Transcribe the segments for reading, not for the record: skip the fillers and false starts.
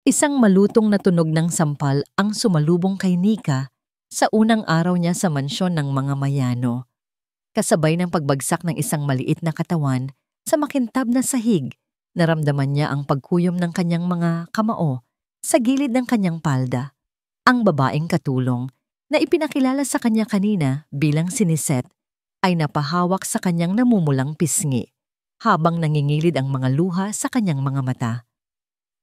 Isang malutong na tunog ng sampal ang sumalubong kay Nika sa unang araw niya sa mansyon ng mga Mayano. Kasabay ng pagbagsak ng isang maliit na katawan sa makintab na sahig, naramdaman niya ang pagkuyom ng kanyang mga kamao sa gilid ng kanyang palda. Ang babaeng katulong na ipinakilala sa kanya kanina bilang si Niset ay napahawak sa kanyang namumulang pisngi habang nangingilid ang mga luha sa kanyang mga mata.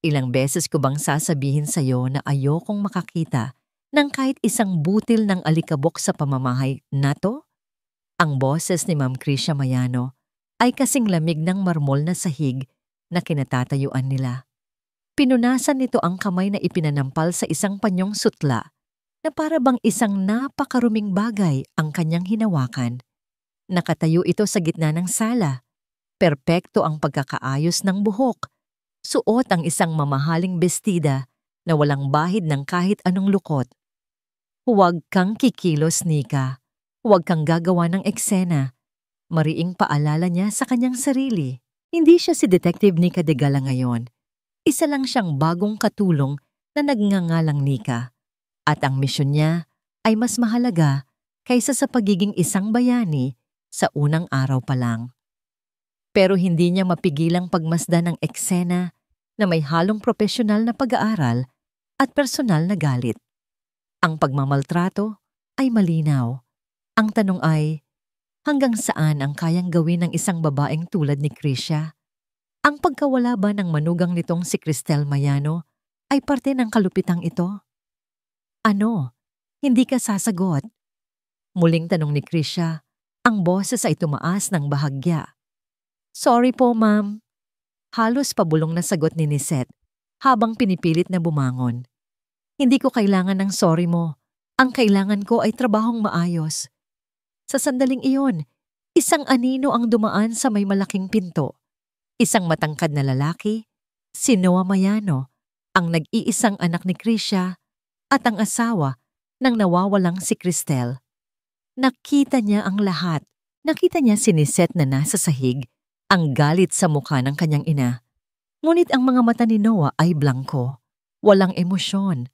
Ilang beses ko bang sasabihin sa'yo na ayokong makakita ng kahit isang butil ng alikabok sa pamamahay na to? Ang boses ni Ma'am Krisha Mayano ay kasing lamig ng marmol na sahig na kinatatayuan nila. Pinunasan nito ang kamay na ipinanampal sa isang panyong sutla na para bang isang napakaruming bagay ang kanyang hinawakan. Nakatayo ito sa gitna ng sala. Perpekto ang pagkakaayos ng buhok. Suot ang isang mamahaling bestida na walang bahid ng kahit anong lukot. Huwag kang kikilos, Nika. Huwag kang gagawa ng eksena. Mariing paalala niya sa kanyang sarili. Hindi siya si Detective Nika de Gala ngayon. Isa lang siyang bagong katulong na nagngangalang Nika. At ang misyon niya ay mas mahalaga kaysa sa pagiging isang bayani sa unang araw pa lang. Pero hindi niya mapigilang pagmasdan ng eksena na may halong propesyonal na pag-aaral at personal na galit. Ang pagmamaltrato ay malinaw. Ang tanong ay, hanggang saan ang kayang gawin ng isang babaeng tulad ni Krisha? Ang pagkawala ba ng manugang nitong si Cristel Mayano ay parte ng kalupitang ito? Ano? Hindi ka sasagot? Muling tanong ni Krisha, ang boses ay tumaas ng bahagya. Sorry po, ma'am. Halos pabulong na sagot ni Niset habang pinipilit na bumangon. Hindi ko kailangan ng sorry mo. Ang kailangan ko ay trabahong maayos. Sa sandaling iyon, isang anino ang dumaan sa may malaking pinto. Isang matangkad na lalaki, si Noah Mayano, ang nag-iisang anak ni Krisha at ang asawa ng nawawalang si Cristel. Nakita niya ang lahat. Nakita niya si Niset na nasa sahig, ang galit sa mukha ng kanyang ina. Ngunit ang mga mata ni Noah ay blanko, walang emosyon.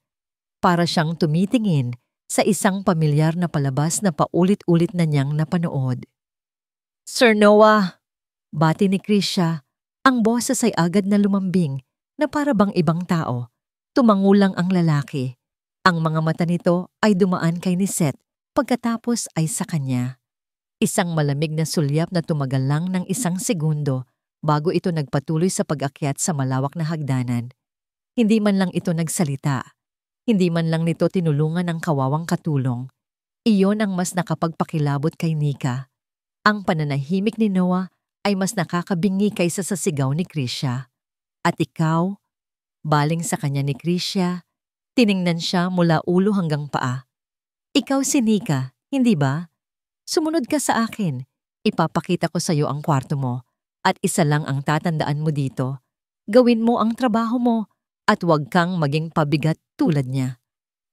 Para siyang tumitingin sa isang pamilyar na palabas na paulit-ulit na niyang napanood. Sir Noah, bati ni Krisha, ang boses ay agad na lumambing na para bang ibang tao. Tumangulang ang lalaki. Ang mga mata nito ay dumaan kay Niset pagkatapos ay sa kanya. Isang malamig na sulyap na tumagal lang ng isang segundo bago ito nagpatuloy sa pag-akyat sa malawak na hagdanan. Hindi man lang ito nagsalita. Hindi man lang nito tinulungan ang kawawang katulong. Iyon ang mas nakapagpakilabot kay Nika. Ang pananahimik ni Noah ay mas nakakabingi kaysa sa sigaw ni Krisha. At ikaw, baling sa kanya ni Krisha, tiningnan siya mula ulo hanggang paa. Ikaw si Nika, hindi ba? Sumunod ka sa akin. Ipapakita ko sa iyo ang kwarto mo. At isa lang ang tatandaan mo dito. Gawin mo ang trabaho mo at huwag kang maging pabigat tulad niya.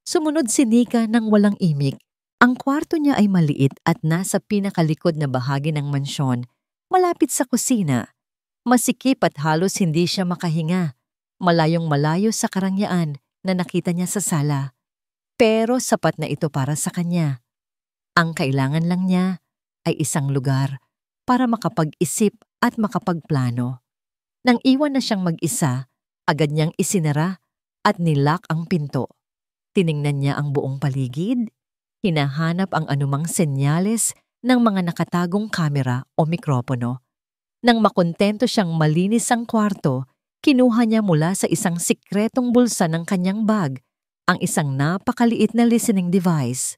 Sumunod si Nika nang walang imik. Ang kwarto niya ay maliit at nasa pinakalikod na bahagi ng mansyon, malapit sa kusina. Masikip at halos hindi siya makahinga. Malayong malayo sa karangyaan na nakita niya sa sala. Pero sapat na ito para sa kanya. Ang kailangan lang niya ay isang lugar para makapag-isip at makapagplano. Nang iwan na siyang mag-isa, agad niyang isinara at nilock ang pinto. Tiningnan niya ang buong paligid, hinahanap ang anumang senyales ng mga nakatagong kamera o mikropono. Nang makontento siyang malinis ang kwarto, kinuha niya mula sa isang sikretong bulsa ng kanyang bag ang isang napakaliit na listening device.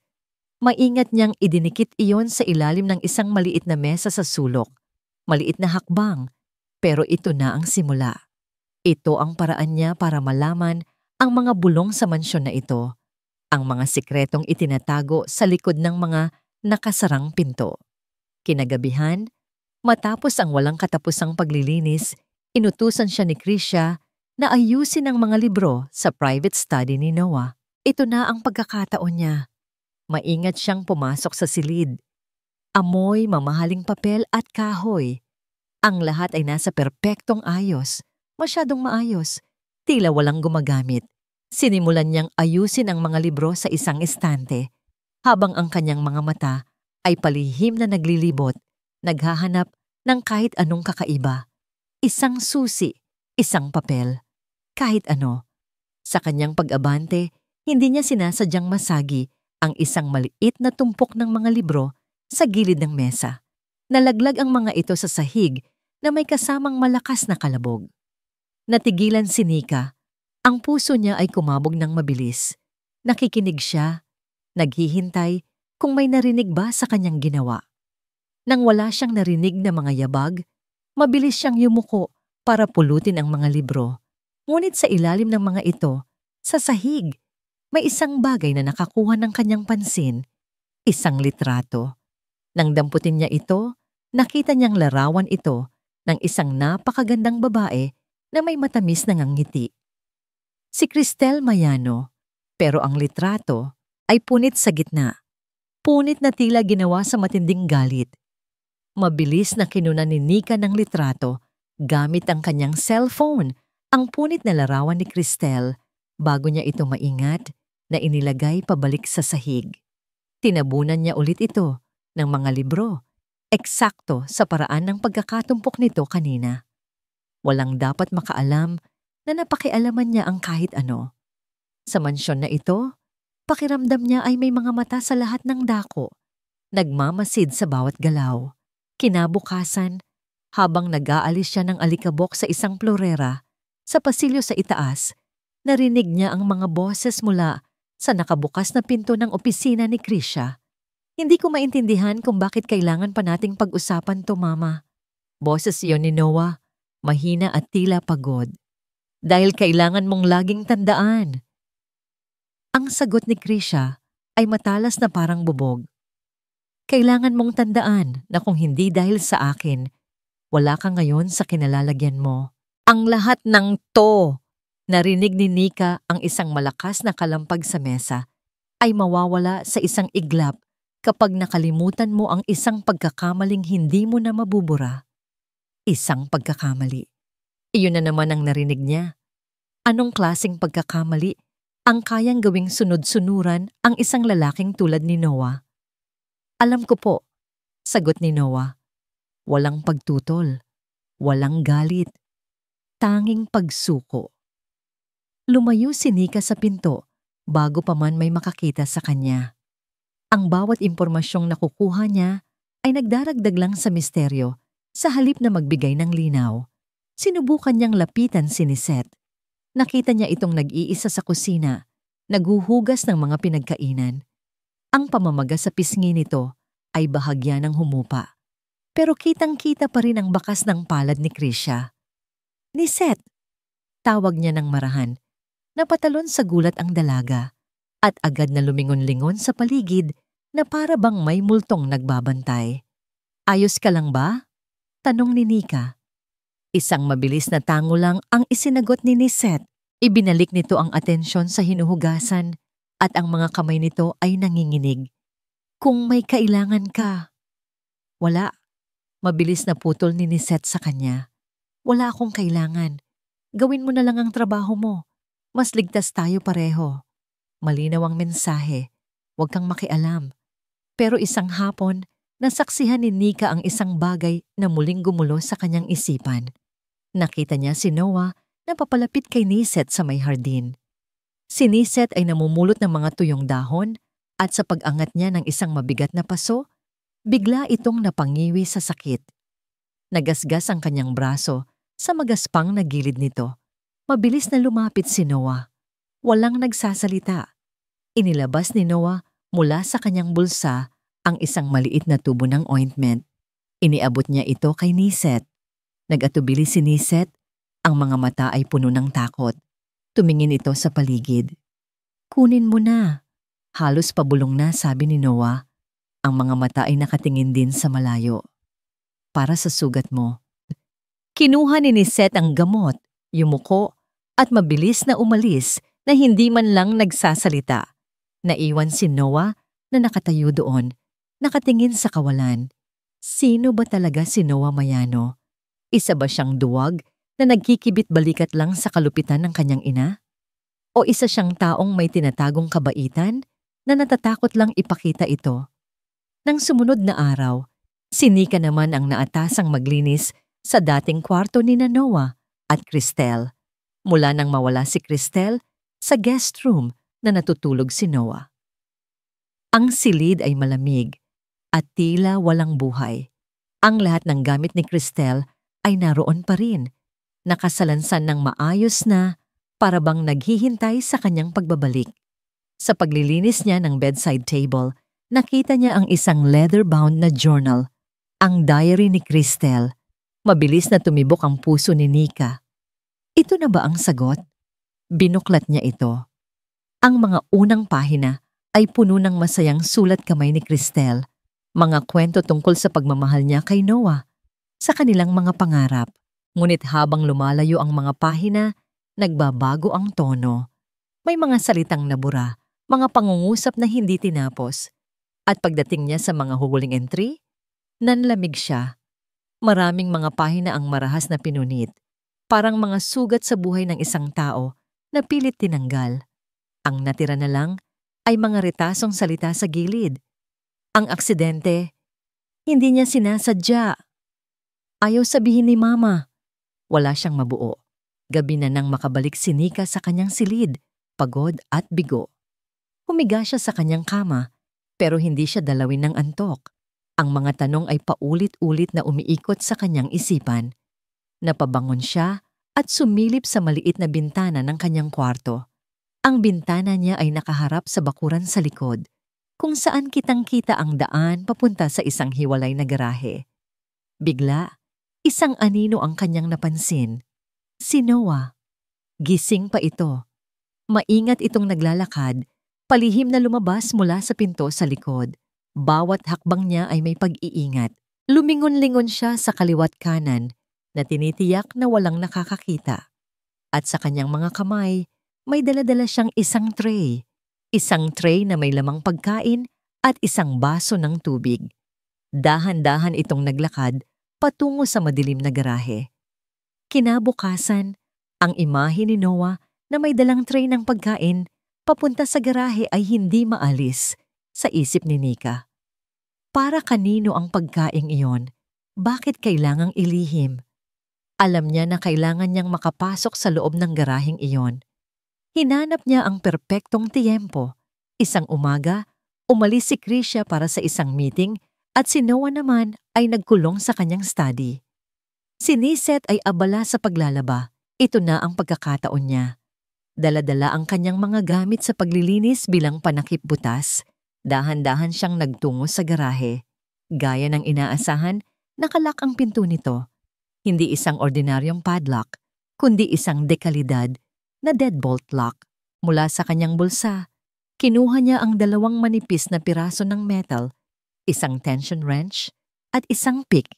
Maingat niyang idinikit iyon sa ilalim ng isang maliit na mesa sa sulok. Maliit na hakbang, pero ito na ang simula. Ito ang paraan niya para malaman ang mga bulong sa mansyon na ito, ang mga sikretong itinatago sa likod ng mga nakasarang pinto. Kinagabihan, matapos ang walang katapusang paglilinis, inutusan siya ni Krisha na ayusin ang mga libro sa private study ni Noah. Ito na ang pagkakataon niya. Maingat siyang pumasok sa silid. Amoy, mamahaling papel at kahoy. Ang lahat ay nasa perpektong ayos, masyadong maayos. Tila walang gumagamit. Sinimulan niyang ayusin ang mga libro sa isang estante, habang ang kanyang mga mata ay palihim na naglilibot, naghahanap ng kahit anong kakaiba. Isang susi, isang papel, kahit ano. Sa kanyang pag-abante, hindi niya sinasadyang masagi ang isang maliit na tumpok ng mga libro sa gilid ng mesa. Nalaglag ang mga ito sa sahig na may kasamang malakas na kalabog. Natigilan si Nika. Ang puso niya ay kumabog ng mabilis. Nakikinig siya, naghihintay kung may narinig ba sa kanyang ginawa. Nang wala siyang narinig na mga yabag, mabilis siyang yumuko para pulutin ang mga libro. Ngunit sa ilalim ng mga ito, sa sahig, may isang bagay na nakakuha ng kanyang pansin, isang litrato. Nang damputin niya ito, nakita niyang larawan ito ng isang napakagandang babae na may matamis na ngiti. Si Cristel Mayano, pero ang litrato ay punit sa gitna. Punit na tila ginawa sa matinding galit. Mabilis na kinunan ni Nika ng litrato gamit ang kanyang cellphone, ang punit na larawan ni Cristel, bago niya ito maingat na inilagay pabalik sa sahig. Tinabunan niya ulit ito ng mga libro, eksakto sa paraan ng pagkakatumpok nito kanina. Walang dapat makaalam na napakialaman niya ang kahit ano. Sa mansyon na ito, pakiramdam niya ay may mga mata sa lahat ng dako, nagmamasid sa bawat galaw. Kinabukasan, habang nag-aalis siya ng alikabok sa isang florera, sa pasilyo sa itaas, narinig niya ang mga boses mula sa nakabukas na pinto ng opisina ni Krisha. Hindi ko maintindihan kung bakit kailangan pa nating pag-usapan to, Mama. Boses iyon ni Noah, mahina at tila pagod. Dahil kailangan mong laging tandaan. Ang sagot ni Krisha ay matalas na parang bubog. Kailangan mong tandaan na kung hindi dahil sa akin, wala ka ngayon sa kinalalagyan mo. Ang lahat ng to, narinig ni Nika ang isang malakas na kalampag sa mesa, ay mawawala sa isang iglap kapag nakalimutan mo ang isang pagkakamaling hindi mo na mabubura. Isang pagkakamali. Iyon na naman ang narinig niya. Anong klaseng pagkakamali ang kayang gawing sunod-sunuran ang isang lalaking tulad ni Noah? Alam ko po, sagot ni Noah. Walang pagtutol, walang galit, tanging pagsuko. Lumayo si Nika sa pinto bago pa man may makakita sa kanya. Ang bawat impormasyong nakukuha niya ay nagdaragdag lang sa misteryo sa halip na magbigay ng linaw. Sinubukan niyang lapitan si Nisette. Nakita niya itong nag-iisa sa kusina, naghuhugas ng mga pinagkainan. Ang pamamaga sa pisngi nito ay bahagya ng humupa. Pero kitang-kita pa rin ang bakas ng palad ni Krisha. Nisette! Tawag niya ng marahan. Napatalon sa gulat ang dalaga at agad na lumingon-lingon sa paligid na para bang may multong nagbabantay. Ayos ka lang ba? Tanong ni Nika. Isang mabilis na tango lang ang isinagot ni Nisette. Ibinalik nito ang atensyon sa hinuhugasan at ang mga kamay nito ay nanginginig. Kung may kailangan ka. Wala. Mabilis na putol ni Nisette sa kanya. Wala akong kailangan. Gawin mo na lang ang trabaho mo. Mas ligtas tayo pareho. Malinaw ang mensahe. Huwag kang makialam. Pero isang hapon, nasaksihan ni Nika ang isang bagay na muling gumulo sa kanyang isipan. Nakita niya si Noah na papalapit kay Nisette sa may hardin. Si Nisette ay namumulot ng mga tuyong dahon at sa pag-angat niya ng isang mabigat na paso, bigla itong napangiwi sa sakit. Nagasgas ang kanyang braso sa magaspang na gilid nito. Mabilis na lumapit si Noah. Walang nagsasalita. Inilabas ni Noah mula sa kanyang bulsa ang isang maliit na tubo ng ointment. Iniabot niya ito kay Nisette. Nag-atubili si Nisette, ang mga mata ay puno ng takot. Tumingin ito sa paligid. Kunin mo na. Halos pabulong na, sabi ni Noah. Ang mga mata ay nakatingin din sa malayo. Para sa sugat mo. Kinuha ni Nisette ang gamot, yumuko, at mabilis na umalis na hindi man lang nagsasalita. Naiwan si Noah na nakatayo doon, nakatingin sa kawalan. Sino ba talaga si Noah Mayano? Isa ba siyang duwag na nagkikibit-balikat lang sa kalupitan ng kanyang ina? O isa siyang taong may tinatagong kabaitan na natatakot lang ipakita ito? Nang sumunod na araw, si Nika naman ang naatasang maglinis sa dating kwarto ni Noah at Cristel, mula nang mawala si Cristel sa guest room na natutulog si Noah. Ang silid ay malamig at tila walang buhay. Ang lahat ng gamit ni Cristel ay naroon pa rin, nakasalansan ng maayos na para bang naghihintay sa kanyang pagbabalik. Sa paglilinis niya ng bedside table, nakita niya ang isang leather-bound na journal, ang diary ni Cristel. Mabilis na tumibok ang puso ni Nika. Ito na ba ang sagot? Binuklat niya ito. Ang mga unang pahina ay puno ng masayang sulat kamay ni Cristel, mga kwento tungkol sa pagmamahal niya kay Noah, sa kanilang mga pangarap. Ngunit habang lumalayo ang mga pahina, nagbabago ang tono. May mga salitang nabura, mga pangungusap na hindi tinapos. At pagdating niya sa mga huling entry, nanlamig siya. Maraming mga pahina ang marahas na pinunit, parang mga sugat sa buhay ng isang tao na pilit tinanggal. Ang natira na lang ay mga retasong salita sa gilid. Ang aksidente, hindi niya sinasadya. Ayaw sabihin ni Mama. Wala siyang mabuo. Gabi na nang makabalik si Nika sa kanyang silid, pagod at bigo. Humiga siya sa kanyang kama, pero hindi siya dalawin ng antok. Ang mga tanong ay paulit-ulit na umiikot sa kanyang isipan. Napabangon siya at sumilip sa maliit na bintana ng kanyang kwarto. Ang bintana niya ay nakaharap sa bakuran sa likod, kung saan kitang-kita ang daan papunta sa isang hiwalay na garahe. Bigla, isang anino ang kanyang napansin. Si Noah. Gising pa ito. Maingat itong naglalakad, palihim na lumabas mula sa pinto sa likod. Bawat hakbang niya ay may pag-iingat. Lumingon-lingon siya sa kaliwat kanan na tinitiyak na walang nakakakita. At sa kanyang mga kamay, may dala-dala siyang isang tray. Isang tray na may lamang pagkain at isang baso ng tubig. Dahan-dahan itong naglakad patungo sa madilim na garahe. Kinabukasan, ang imahe ni Noah na may dalang tray ng pagkain papunta sa garahe ay hindi maalis sa isip ni Nika. Para kanino ang pagkaing iyon? Bakit kailangang ilihim? Alam niya na kailangan niyang makapasok sa loob ng garaheng iyon. Hinanap niya ang perpektong tiyempo. Isang umaga, umalis si Krisha para sa isang meeting at si Noah naman ay nagkulong sa kanyang study. Si Niset ay abala sa paglalaba. Ito na ang pagkakataon niya. Dala-dala ang kanyang mga gamit sa paglilinis bilang panakip butas. Dahan-dahan siyang nagtungo sa garahe. Gaya ng inaasahan, nakalak ang pinto nito. Hindi isang ordinaryong padlock, kundi isang dekalidad na deadbolt lock. Mula sa kanyang bulsa, kinuha niya ang 2 manipis na piraso ng metal, isang tension wrench at isang pick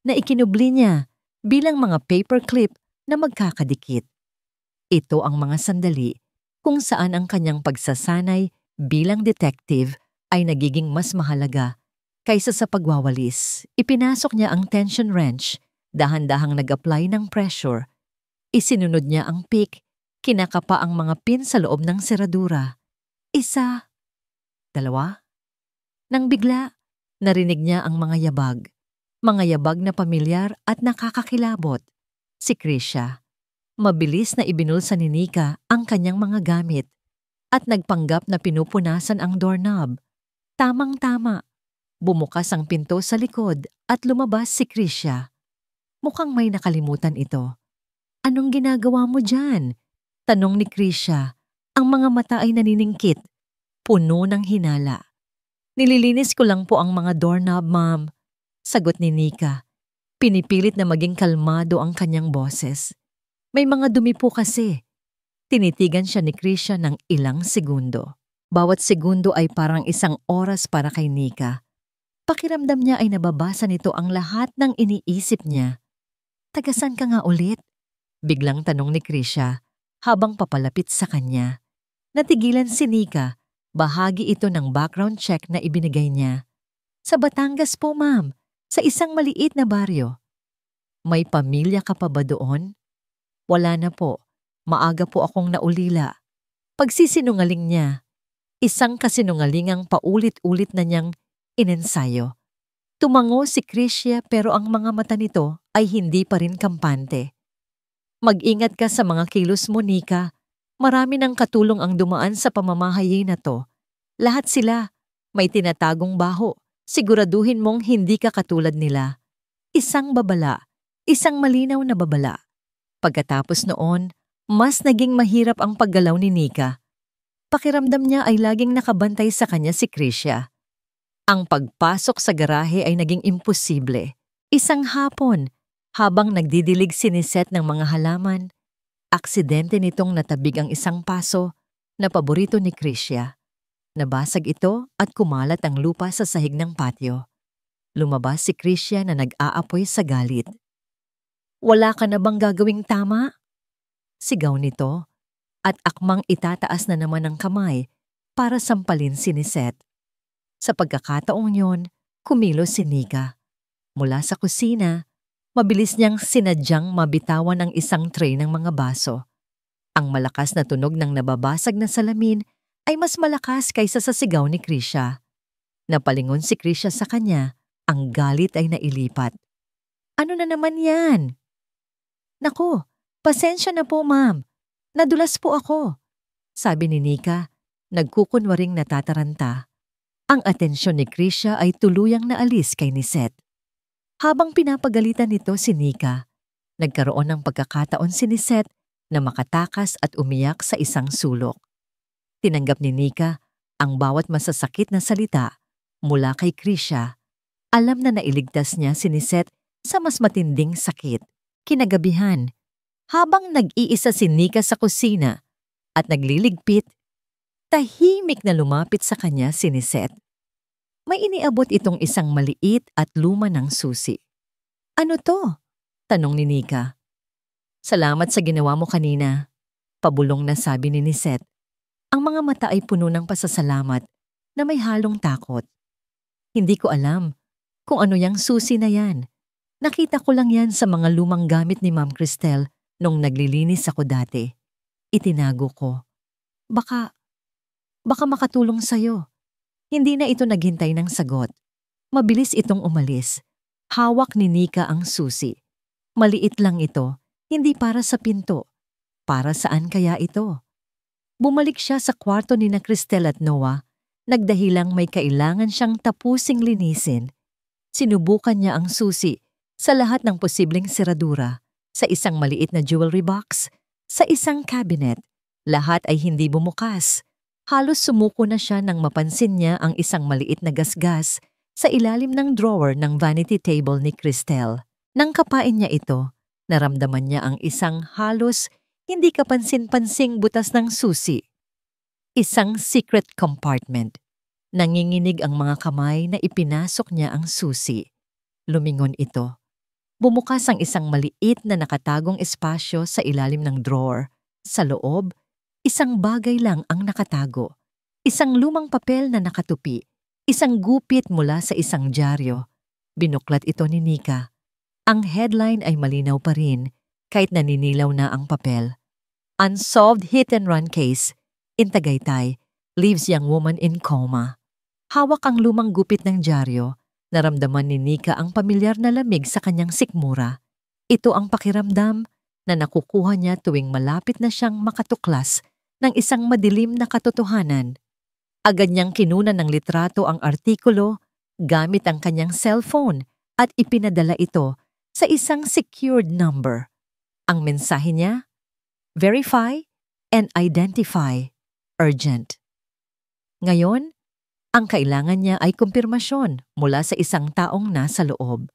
na ikinubli niya bilang mga paperclip na magkakadikit. Ito ang mga sandali kung saan ang kanyang pagsasanay bilang detective ay nagiging mas mahalaga kaysa sa pagwawalis. Ipinasok niya ang tension wrench, dahan-dahang nag-apply ng pressure. Isinunod niya ang pick, kinakapa ang mga pin sa loob ng seradura. 1, 2. Nang bigla, narinig niya ang mga yabag. Mga yabag na pamilyar at nakakakilabot. Si Krisha. Mabilis na ibinulsa ni Nika ang kanyang mga gamit at nagpanggap na pinupunasan ang doorknob. Tamang-tama. Bumukas ang pinto sa likod at lumabas si Krisha. Mukhang may nakalimutan ito. Anong ginagawa mo dyan? Tanong ni Krisha. Ang mga mata ay naniningkit, puno ng hinala. Nililinis ko lang po ang mga doorknob, ma'am. Sagot ni Nika. Pinipilit na maging kalmado ang kanyang boses. May mga dumi po kasi. Tinitigan siya ni Krisha ng ilang segundo. Bawat segundo ay parang isang oras para kay Nika. Pakiramdam niya ay nababasa nito ang lahat ng iniisip niya. Tagasan ka nga ulit? Biglang tanong ni Krisha habang papalapit sa kanya. Natigilan si Nika. Bahagi ito ng background check na ibinigay niya. Sa Batangas po, ma'am. Sa isang maliit na baryo. May pamilya ka pa ba doon? Wala na po. Maaga po akong naulila. Pagsisinungaling niya. Isang kasinungalingang paulit-ulit na niyang inensayo. Tumango si Krisya pero ang mga mata nito ay hindi pa rin kampante. Mag-ingat ka sa mga kilos mo, Nika. Marami ng katulong ang dumaan sa pamamahayi na to. Lahat sila may tinatagong baho. Siguraduhin mong hindi ka katulad nila. Isang babala, isang malinaw na babala. Pagkatapos noon, mas naging mahirap ang paggalaw ni Nika. Pakiramdam niya ay laging nakabantay sa kanya si Krisya. Ang pagpasok sa garahe ay naging imposible. Isang hapon, habang nagdidilig siniset ng mga halaman, aksidente nitong natabig ang isang paso na paborito ni Krisya. Nabasag ito at kumalat ang lupa sa sahig ng patio. Lumabas si Krisya na nag-aapoy sa galit. "Wala ka na bang gagawing tama?" Sigaw nito at akmang itataas na naman ang kamay para sampalin si Niset. Sa pagkakataong yon, kumilos si Nika. Mula sa kusina, mabilis niyang sinadyang mabitawan ang isang tray ng mga baso. Ang malakas na tunog ng nababasag na salamin ay mas malakas kaysa sa sigaw ni Krisya. Napalingon si Krisya sa kanya, ang galit ay nailipat. "Ano na naman yan?" "Naku, pasensya na po ma'am. Nadulas po ako," sabi ni Nika, nagkukunwaring natataranta. Ang atensyon ni Krisya ay tuluyang naalis kay Niset. Habang pinapagalitan nito si Nika, nagkaroon ng pagkakataon si Niset na makatakas at umiyak sa isang sulok. Tinanggap ni Nika ang bawat masasakit na salita mula kay Krisya. Alam na nailigtas niya si Niset sa mas matinding sakit. Kinagabihan, habang nag-iisa si Nika sa kusina at nagliligpit, tahimik na lumapit sa kanya si Niset. May iniabot itong isang maliit at luma ng susi. "Ano to?" tanong ni Nika. "Salamat sa ginawa mo kanina," pabulong na sabi ni Niset. Ang mga mata ay puno ng pasasalamat na may halong takot. "Hindi ko alam kung ano yang susi na yan. Nakita ko lang yan sa mga lumang gamit ni Ma'am Cristel nung naglilinis ako dati. Itinago ko. Baka makatulong sa'yo." Hindi na ito naghintay ng sagot. Mabilis itong umalis. Hawak ni Nika ang susi. Maliit lang ito, hindi para sa pinto. Para saan kaya ito? Bumalik siya sa kwarto ni na Cristel at Noah, nagdahilang may kailangan siyang tapusing linisin. Sinubukan niya ang susi sa lahat ng posibleng seradura, sa isang maliit na jewelry box, sa isang cabinet. Lahat ay hindi bumukas. Halos sumuko na siya nang mapansin niya ang isang maliit na gasgas sa ilalim ng drawer ng vanity table ni Cristel. Nang kapain niya ito, naramdaman niya ang isang halos hindi kapansin-pansing butas ng susi. Isang secret compartment. Nanginginig ang mga kamay na ipinasok niya ang susi. Lumingon ito. Bumukas ang isang maliit na nakatagong espasyo sa ilalim ng drawer. Sa loob, isang bagay lang ang nakatago. Isang lumang papel na nakatupi. Isang gupit mula sa isang dyaryo. Binuklat ito ni Nika. Ang headline ay malinaw pa rin kahit naninilaw na ang papel. Unsolved hit-and-run case in Tagaytay leaves young woman in coma. Hawak ang lumang gupit ng dyaryo. Naramdaman ni Nika ang pamilyar na lamig sa kanyang sikmura. Ito ang pakiramdam na nakukuha niya tuwing malapit na siyang makatuklas ng isang madilim na katotohanan. Agad niyang kinunan ng litrato ang artikulo gamit ang kanyang cellphone at ipinadala ito sa isang secured number. Ang mensahe niya, "Verify and identify. Urgent." Ngayon, ang kailangan niya ay kumpirmasyon mula sa isang taong nasa loob.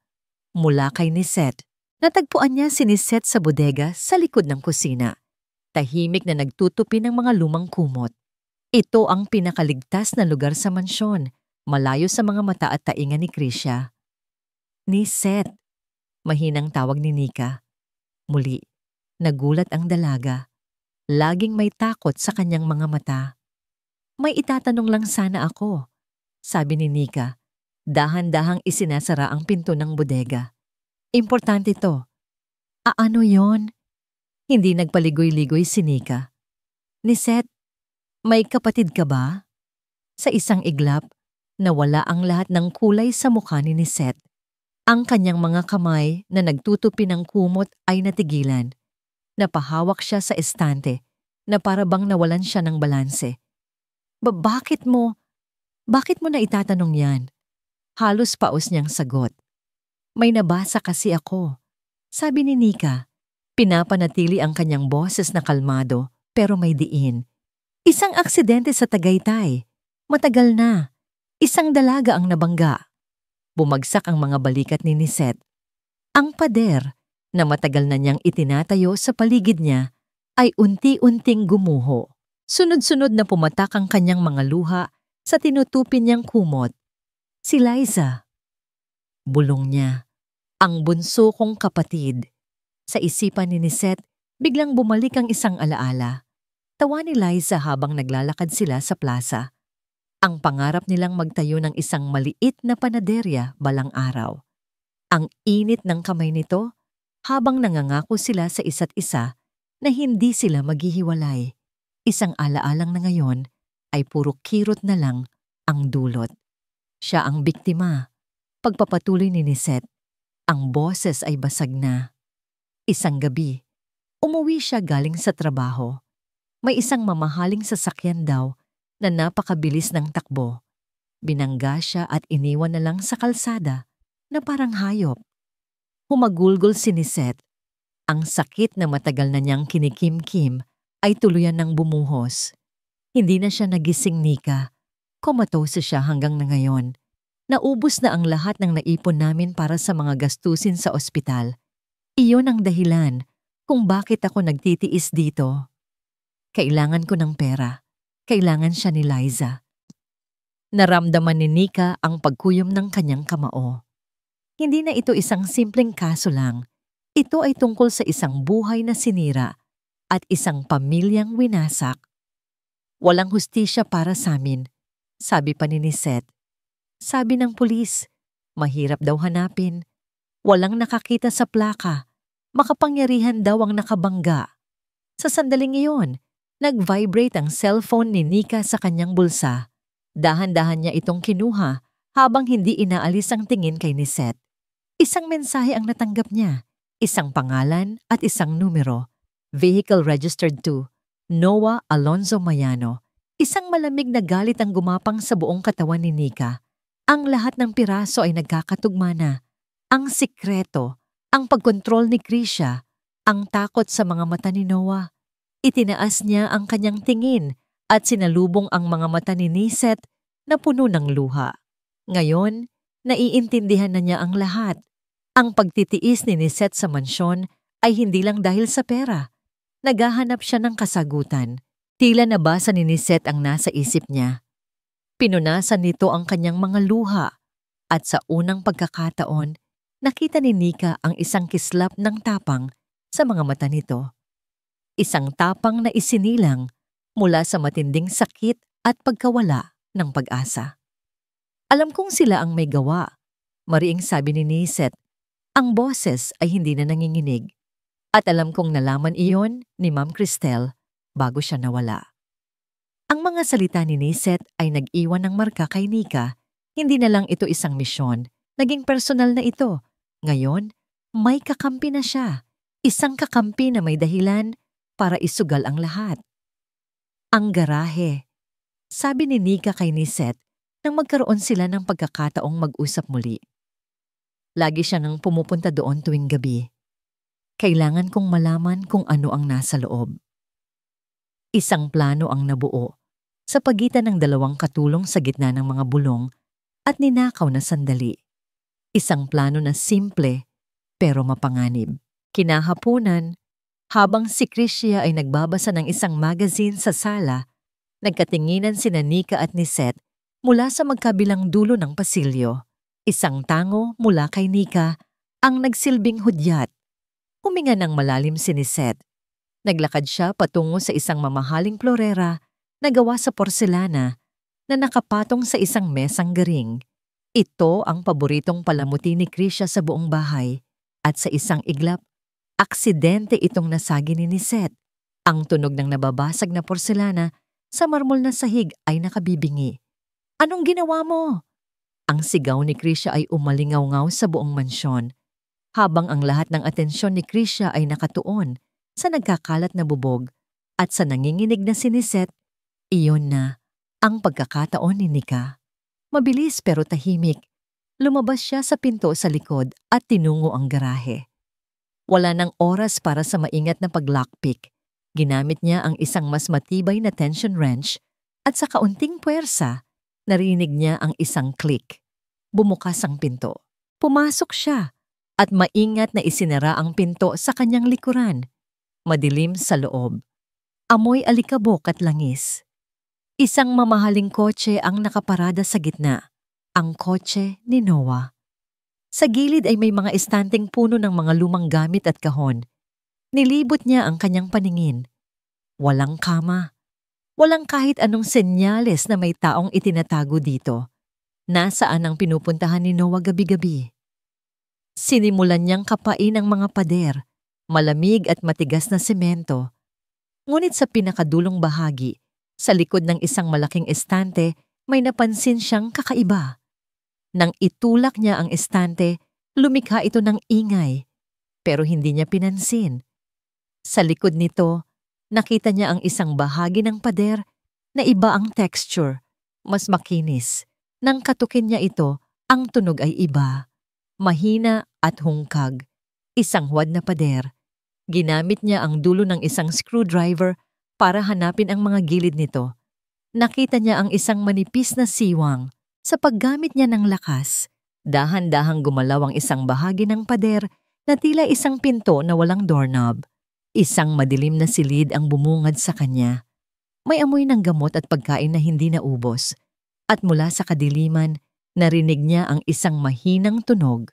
Mula kay Niset. Natagpuan niya si Niset sa bodega sa likod ng kusina. Tahimik na nagtutupi ng mga lumang kumot. Ito ang pinakaligtas na lugar sa mansyon, malayo sa mga mata at taingan ni Krisya. "Niset," mahinang tawag ni Nika. Muli, nagulat ang dalaga. Laging may takot sa kanyang mga mata. "May itatanong lang sana ako," sabi ni Nika. Dahan-dahang isinasara ang pinto ng bodega. "Importante to." "Ano yon?" Hindi nagpaligoy-ligoy si Nika. Niset, may kapatid ka ba? Sa isang iglap, nawala ang lahat ng kulay sa mukha ni Niset. Ang kanyang mga kamay na nagtutupi ng kumot ay natigilan. Napahawak siya sa estante na para bang nawalan siya ng balanse. Bakit mo? Bakit mo na itatanong yan? Halos paos niyang sagot. May nabasa kasi ako. Sabi ni Nika. Pinapanatili ang kanyang boses na kalmado pero may diin. Isang aksidente sa Tagaytay. Matagal na. Isang dalaga ang nabangga. Bumagsak ang mga balikat ni Niset. Ang pader na matagal na niyang itinatayo sa paligid niya ay unti-unting gumuho. Sunod-sunod na pumatak ang kanyang mga luha sa tinutupi niyang kumot. Si Liza. Bulong niya. Ang bunso kong kapatid. Sa isipan ni Niset, biglang bumalik ang isang alaala. Tawa ni Liza habang naglalakad sila sa plaza. Ang pangarap nilang magtayo ng isang maliit na panaderya balang araw. Ang init ng kamay nito habang nangangako sila sa isa't isa na hindi sila maghihiwalay. Isang alaalang na ngayon ay puro kirot na lang ang dulot. Siya ang biktima. Pagpapatuloy ni Niset, ang boses ay basag na. Isang gabi, umuwi siya galing sa trabaho. May isang mamahaling sasakyan daw na napakabilis ng takbo. Binangga siya at iniwan na lang sa kalsada na parang hayop. Humagulgol si Niset. Ang sakit na matagal na niyang kinikim-kim ay tuluyan ng bumuhos. Hindi na siya nagising, Nika. Comatose siya hanggang na ngayon. Naubos na ang lahat ng naipon namin para sa mga gastusin sa ospital. Iyon ang dahilan kung bakit ako nagtitiis dito. Kailangan ko ng pera. Kailangan siya ni Liza. Naramdaman ni Nika ang pagkuyom ng kanyang kamao. Hindi na ito isang simpleng kaso lang. Ito ay tungkol sa isang buhay na sinira at isang pamilyang winasak. Walang hustisya para sa amin, sabi pa ni Niset. Sabi ng pulis, mahirap daw hanapin. Walang nakakita sa plaka. Makapangyarihan daw ang nakabangga. Sa sandaling iyon, nag-vibrate ang cellphone ni Nika sa kanyang bulsa. Dahan-dahan niya itong kinuha habang hindi inaalis ang tingin kay Niset. Isang mensahe ang natanggap niya, isang pangalan at isang numero. Vehicle registered to Noah Alonzo Mayano. Isang malamig na galit ang gumapang sa buong katawan ni Nika. Ang lahat ng piraso ay nagkakatugma na. Ang sikreto, ang pagkontrol ni Krisha, ang takot sa mga mata ni Noah. Itinaas niya ang kanyang tingin at sinalubong ang mga mata ni Niset na puno ng luha. Ngayon, naiintindihan na niya ang lahat. Ang pagtitiis ni Niset sa mansyon ay hindi lang dahil sa pera. Naghahanap siya ng kasagutan. Tila nabasa ni Niset ang nasa isip niya. Pinunasan nito ang kanyang mga luha at sa unang pagkakataon, nakita ni Nika ang isang kislap ng tapang sa mga mata nito. Isang tapang na isinilang mula sa matinding sakit at pagkawala ng pag-asa. Alam kong sila ang may gawa, mariing sabi ni Niset. Ang boses ay hindi na nanginginig. At alam kong nalaman iyon ni Ma'am Cristel bago siya nawala. Ang mga salita ni Niset ay nag-iwan ng marka kay Nika. Hindi na lang ito isang misyon. Naging personal na ito. Ngayon, may kakampi na siya. Isang kakampi na may dahilan para isugal ang lahat. Ang garahe. Sabi ni Nika kay Niset nang magkaroon sila ng pagkakataong mag-usap muli. Lagi siya nang pumupunta doon tuwing gabi. Kailangan kong malaman kung ano ang nasa loob. Isang plano ang nabuo sa pagitan ng dalawang katulong sa gitna ng mga bulong at ninakaw na sandali. Isang plano na simple pero mapanganib. Kinahapunan, habang si Krisha ay nagbabasa ng isang magazine sa sala, nagkatinginan sina Nika at Niset mula sa magkabilang dulo ng pasilyo. Isang tango mula kay Nika ang nagsilbing hudyat. Huminga ng malalim si Niset. Naglakad siya patungo sa isang mamahaling florera na gawa sa porselana na nakapatong sa isang mesang garing. Ito ang paboritong palamuti ni Krisha sa buong bahay at sa isang iglap, Aksidente itong nasagi ni Seth. Ang tunog ng nababasag na porselana sa marmol na sahig ay nakabibingi. "Anong ginawa mo?" Ang sigaw ni Krisha ay umalingaw-ngaw sa buong mansyon, habang ang lahat ng atensyon ni Krisha ay nakatuon sa nagkakalat na bubog at sa nanginginig na siniset. Iyon na ang pagkakataon ni Nika. Mabilis pero tahimik, lumabas siya sa pinto sa likod at tinungo ang garahe. Wala nang oras para sa maingat na pag-lockpick. Ginamit niya ang isang mas matibay na tension wrench at sa kaunting puwersa, narinig niya ang isang click. Bumukas ang pinto. Pumasok siya at maingat na isinara ang pinto sa kanyang likuran. Madilim sa loob. Amoy alikabok at langis. Isang mamahaling kotse ang nakaparada sa gitna. Ang kotse ni Noah. Sa gilid ay may mga estanteng puno ng mga lumang gamit at kahon. Nilibot niya ang kanyang paningin. Walang kama. Walang kahit anong senyales na may taong itinatago dito. Nasaan ang pinupuntahan ni Noah gabi-gabi? Sinimulan niyang kapain ang mga pader, malamig at matigas na semento. Ngunit sa pinakadulong bahagi, sa likod ng isang malaking estante, may napansin siyang kakaiba. Nang itulak niya ang estante, lumikha ito ng ingay, pero hindi niya pinansin. Sa likod nito, nakita niya ang isang bahagi ng pader na iba ang texture, mas makinis. Nang katukin niya ito, ang tunog ay iba, mahina at hungkag. Isang huwad na pader. Ginamit niya ang dulo ng isang screwdriver para hanapin ang mga gilid nito. Nakita niya ang isang manipis na siwang. Sa paggamit niya ng lakas, dahan-dahang gumalaw ang isang bahagi ng pader na tila isang pinto na walang doorknob. Isang madilim na silid ang bumungad sa kanya. May amoy ng gamot at pagkain na hindi naubos. At mula sa kadiliman, narinig niya ang isang mahinang tunog.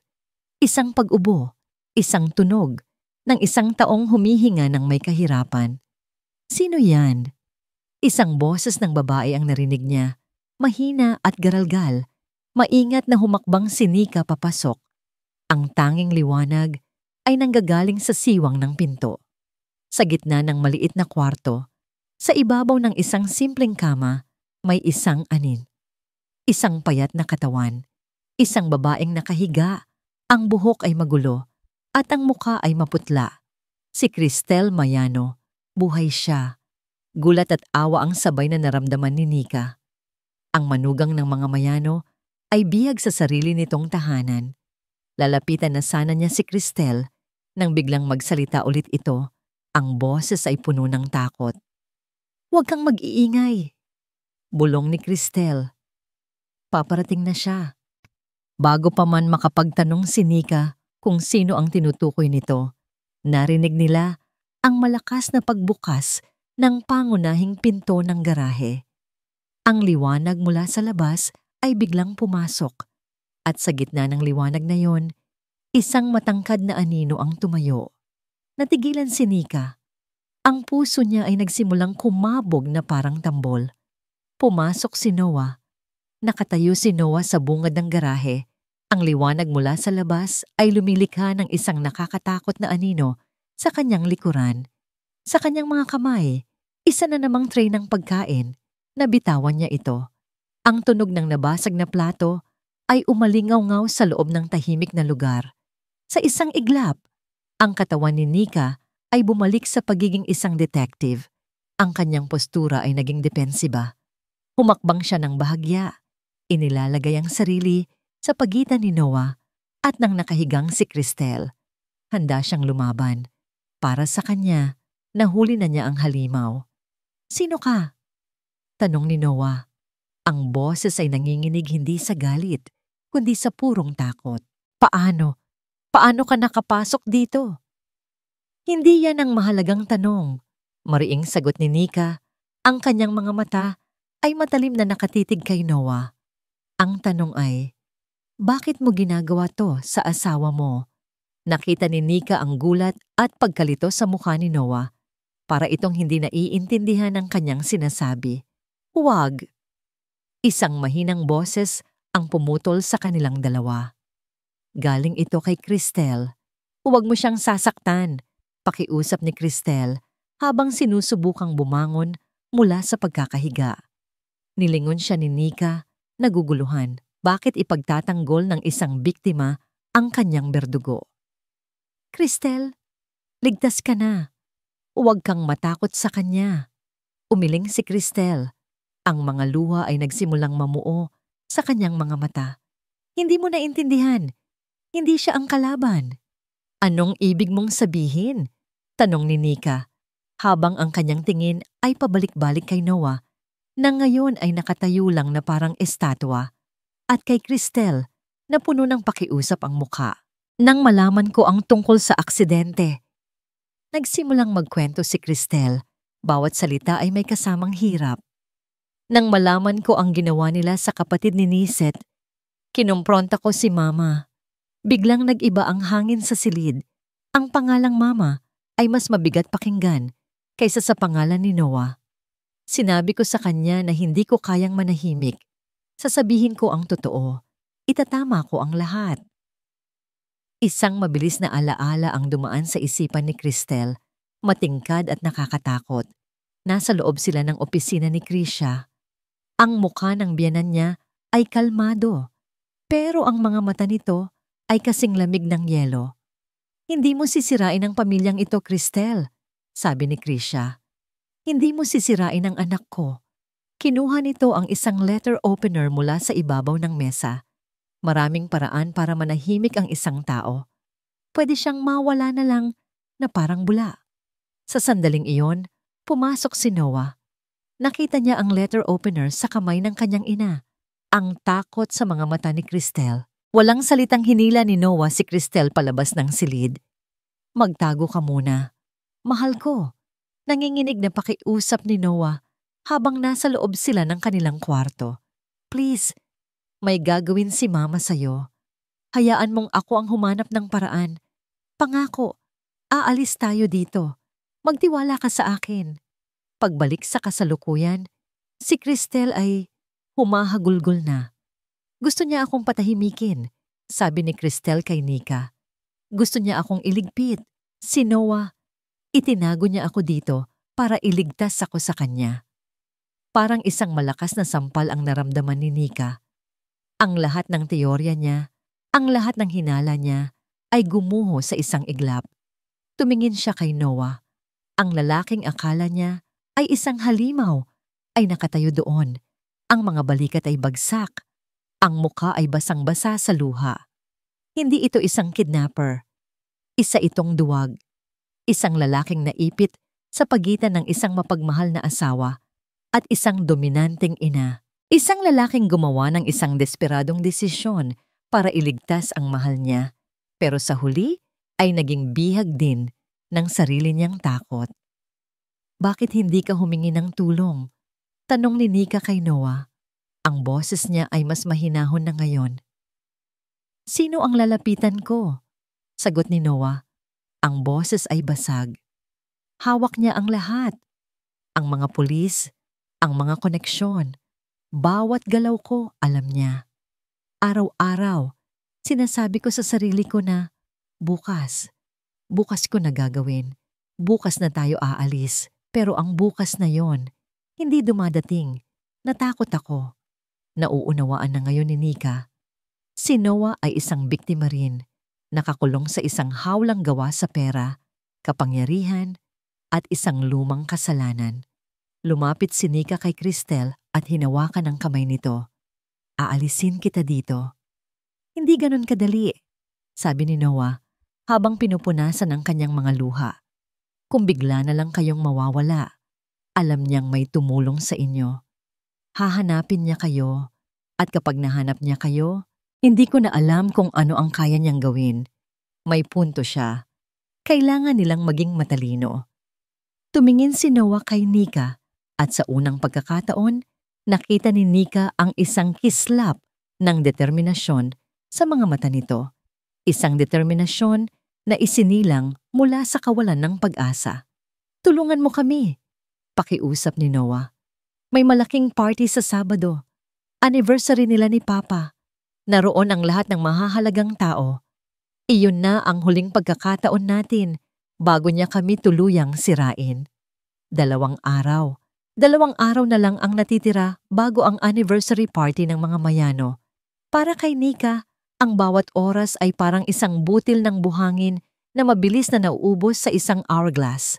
Isang pag-ubo, isang tunog, ng isang taong humihinga ng may kahirapan. Sino yan? Isang boses ng babae ang narinig niya. Mahina at garalgal, maingat na humakbang si Nika papasok. Ang tanging liwanag ay nanggagaling sa siwang ng pinto. Sa gitna ng maliit na kwarto, sa ibabaw ng isang simpleng kama, may isang anin. Isang payat na katawan, isang babaeng nakahiga, ang buhok ay magulo, at ang mukha ay maputla. Si Cristel Mayano, buhay siya. Gulat at awa ang sabay na naramdaman ni Nika. Ang manugang ng mga Mayano ay bihag sa sarili nitong tahanan. Lalapitan na sana niya si Cristel nang biglang magsalita ulit ito. Ang boses ay puno ng takot. "Huwag kang mag-iingay," bulong ni Cristel. Paparating na siya. Bago pa man makapagtanong si Nika kung sino ang tinutukoy nito, narinig nila ang malakas na pagbukas ng pangunahing pinto ng garahe. Ang liwanag mula sa labas ay biglang pumasok at sa gitna ng liwanag na yon, isang matangkad na anino ang tumayo. Natigilan si Nika. Ang puso niya ay nagsimulang kumabog na parang tambol. Pumasok si Noah. Nakatayo si Noah sa bungad ng garahe. Ang liwanag mula sa labas ay lumilikha ng isang nakakatakot na anino sa kanyang likuran. Sa kanyang mga kamay, isa na namang tray ng pagkain. Nabitawan niya ito. Ang tunog ng nabasag na plato ay umalingaw-ngaw sa loob ng tahimik na lugar. Sa isang iglap, ang katawan ni Nika ay bumalik sa pagiging isang detective. Ang kanyang postura ay naging depensiba. Humakbang siya ng bahagya. Inilalagay ang sarili sa pagitan ni Noah at ng nakahigang si Cristel. Handa siyang lumaban. Para sa kanya, nahuli na niya ang halimaw. "Sino ka?" tanong ni Noah. Ang boses ay nanginginig hindi sa galit, kundi sa purong takot. Paano? Paano ka nakapasok dito?" Hindi yan ang mahalagang tanong. Mariing sagot ni Nika. Ang kanyang mga mata ay matalim na nakatitig kay Noah. Ang tanong ay, bakit mo ginagawa to sa asawa mo? Nakita ni Nika ang gulat at pagkalito sa mukha ni Noah. Para itong hindi naiintindihan ang kanyang sinasabi. "Huwag." Isang mahinang boses ang pumutol sa kanilang dalawa. Galing ito kay Cristel. "Huwag mo siyang sasaktan. Pakiusap ni Cristel habang sinusubukang bumangon mula sa pagkakahiga. Nilingon siya ni Nika, naguguluhan. Bakit ipagtatanggol ng isang biktima ang kanyang berdugo? Cristel, ligtas ka na. Huwag kang matakot sa kanya. Umiling si Cristel. Ang mga luha ay nagsimulang mamuo sa kanyang mga mata. Hindi mo naintindihan. Hindi siya ang kalaban. Anong ibig mong sabihin? Tanong ni Nika, habang ang kanyang tingin ay pabalik-balik kay Noah, na ngayon ay nakatayo lang na parang estatwa, at kay Cristel na puno ng pakiusap ang mukha. Nang malaman ko ang tungkol sa aksidente. Nagsimulang magkwento si Cristel, bawat salita ay may kasamang hirap. Nang malaman ko ang ginawa nila sa kapatid ni Niset, kinumpronta ko si Mama. Biglang nag-iba ang hangin sa silid. Ang pangalang Mama ay mas mabigat pakinggan kaysa sa pangalan ni Noah. Sinabi ko sa kanya na hindi ko kayang manahimik. Sasabihin ko ang totoo. Itatama ko ang lahat. Isang mabilis na alaala ang dumaan sa isipan ni Cristel, matingkad at nakakatakot. Nasa loob sila ng opisina ni Krisha. Ang mukha ng biyenan niya ay kalmado, pero ang mga mata nito ay kasing lamig ng yelo. Hindi mo sisirain ang pamilyang ito, Cristel, sabi ni Krisha. Hindi mo sisirain ang anak ko. Kinuha nito ang isang letter opener mula sa ibabaw ng mesa. Maraming paraan para manahimik ang isang tao. Pwede siyang mawala na lang na parang bula. Sa sandaling iyon, pumasok si Noah. Nakita niya ang letter opener sa kamay ng kanyang ina. Ang takot sa mga mata ni Cristel. Walang salitang hinila ni Noah si Cristel palabas ng silid. Magtago ka muna. Mahal ko. Nanginginig na pakiusap ni Noah habang nasa loob sila ng kanilang kwarto. Please, may gagawin si Mama sa'yo. Hayaan mong ako ang humanap ng paraan. Pangako, aalis tayo dito. Magtiwala ka sa akin. Pagbalik sa kasalukuyan, si Cristel ay humahagulgol na. Gusto niya akong patahimikin, sabi ni Cristel kay Nika. Gusto niya akong iligpit. Si Noah, itinago niya ako dito para iligtas ako sa kanya. Parang isang malakas na sampal ang naramdaman ni Nika. Ang lahat ng teorya niya, ang lahat ng hinala niya ay gumuho sa isang iglap. Tumingin siya kay Noah. Ang lalaking akala niya ay isang halimaw ay nakatayo doon. Ang mga balikat ay bagsak. Ang mukha ay basang-basa sa luha. Hindi ito isang kidnapper. Isa itong duwag. Isang lalaking naipit sa pagitan ng isang mapagmahal na asawa at isang dominanteng ina. Isang lalaking gumawa ng isang desperadong desisyon para iligtas ang mahal niya, pero sa huli ay naging bihag din ng sarili niyang takot. Bakit hindi ka humingi ng tulong? Tanong ni Nika kay Noah. Ang boses niya ay mas mahinahon na ngayon. Sino ang lalapitan ko? Sagot ni Noah. Ang boses ay basag. Hawak niya ang lahat. Ang mga pulis, ang mga koneksyon. Bawat galaw ko, alam niya. Araw-araw, sinasabi ko sa sarili ko na, bukas ko na gagawin. Bukas na tayo aalis. Pero ang bukas na yon, hindi dumadating. Natakot ako. Nauunawaan na ngayon ni Nika. Si Noah ay isang biktima rin, nakakulong sa isang hawlang gawa sa pera, kapangyarihan, at isang lumang kasalanan. Lumapit si Nika kay Cristel at hinawakan ang kamay nito. Aalisin kita dito. Hindi ganun kadali, sabi ni Noah habang pinupunasan ang kanyang mga luha. Kung bigla na lang kayong mawawala, alam niyang may tumulong sa inyo. Hahanapin niya kayo, at kapag nahanap niya kayo, hindi ko na alam kung ano ang kaya niyang gawin. May punto siya. Kailangan nilang maging matalino. Tumingin si Noah kay Nika at sa unang pagkakataon, nakita ni Nika ang isang kislap ng determinasyon sa mga mata nito. Isang determinasyon na isinilang mula sa kawalan ng pag-asa. Tulungan mo kami, pakiusap ni Noah. May malaking party sa Sabado. Anniversary nila ni Papa. Naroon ang lahat ng mahahalagang tao. Iyon na ang huling pagkakataon natin bago niya kami tuluyang sirain. 2 araw. 2 araw na lang ang natitira bago ang anniversary party ng mga Mayano. Para kay Nika, ang bawat oras ay parang isang butil ng buhangin na mabilis na nauubos sa isang hourglass.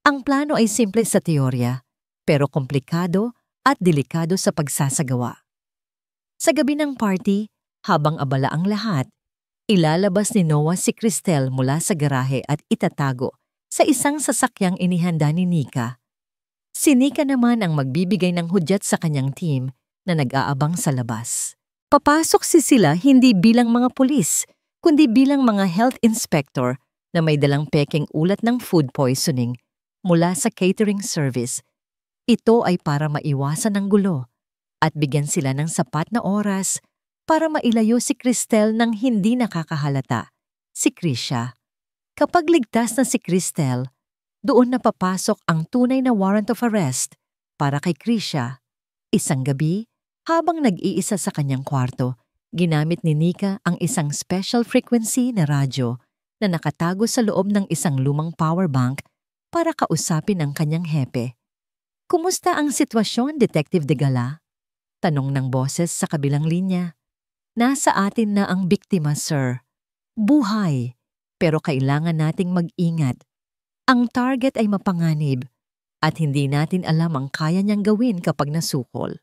Ang plano ay simple sa teorya, pero komplikado at delikado sa pagsasagawa. Sa gabi ng party, habang abala ang lahat, ilalabas ni Noah si Cristel mula sa garahe at itatago sa isang sasakyang inihanda ni Nika. Si Nika naman ang magbibigay ng hudyat sa kanyang team na nag-aabang sa labas. Papasok sila hindi bilang mga pulis, kundi bilang mga health inspector na may dalang pekeng ulat ng food poisoning mula sa catering service. Ito ay para maiwasan ang gulo at bigyan sila ng sapat na oras para mailayo si Cristel ng hindi nakakahalata, si Krisha. Kapag ligtas na si Cristel, doon na papasok ang tunay na warrant of arrest para kay Krisha. Isang gabi, habang nag-iisa sa kanyang kwarto, ginamit ni Nika ang isang special frequency na radyo na nakatago sa loob ng isang lumang power bank para kausapin ang kanyang hepe. "Kumusta ang sitwasyon, Detective De Gala?" tanong ng boses sa kabilang linya. "Nasa atin na ang biktima, sir. Buhay, pero kailangan nating mag-ingat. Ang target ay mapanganib at hindi natin alam ang kaya niyang gawin kapag nasukol."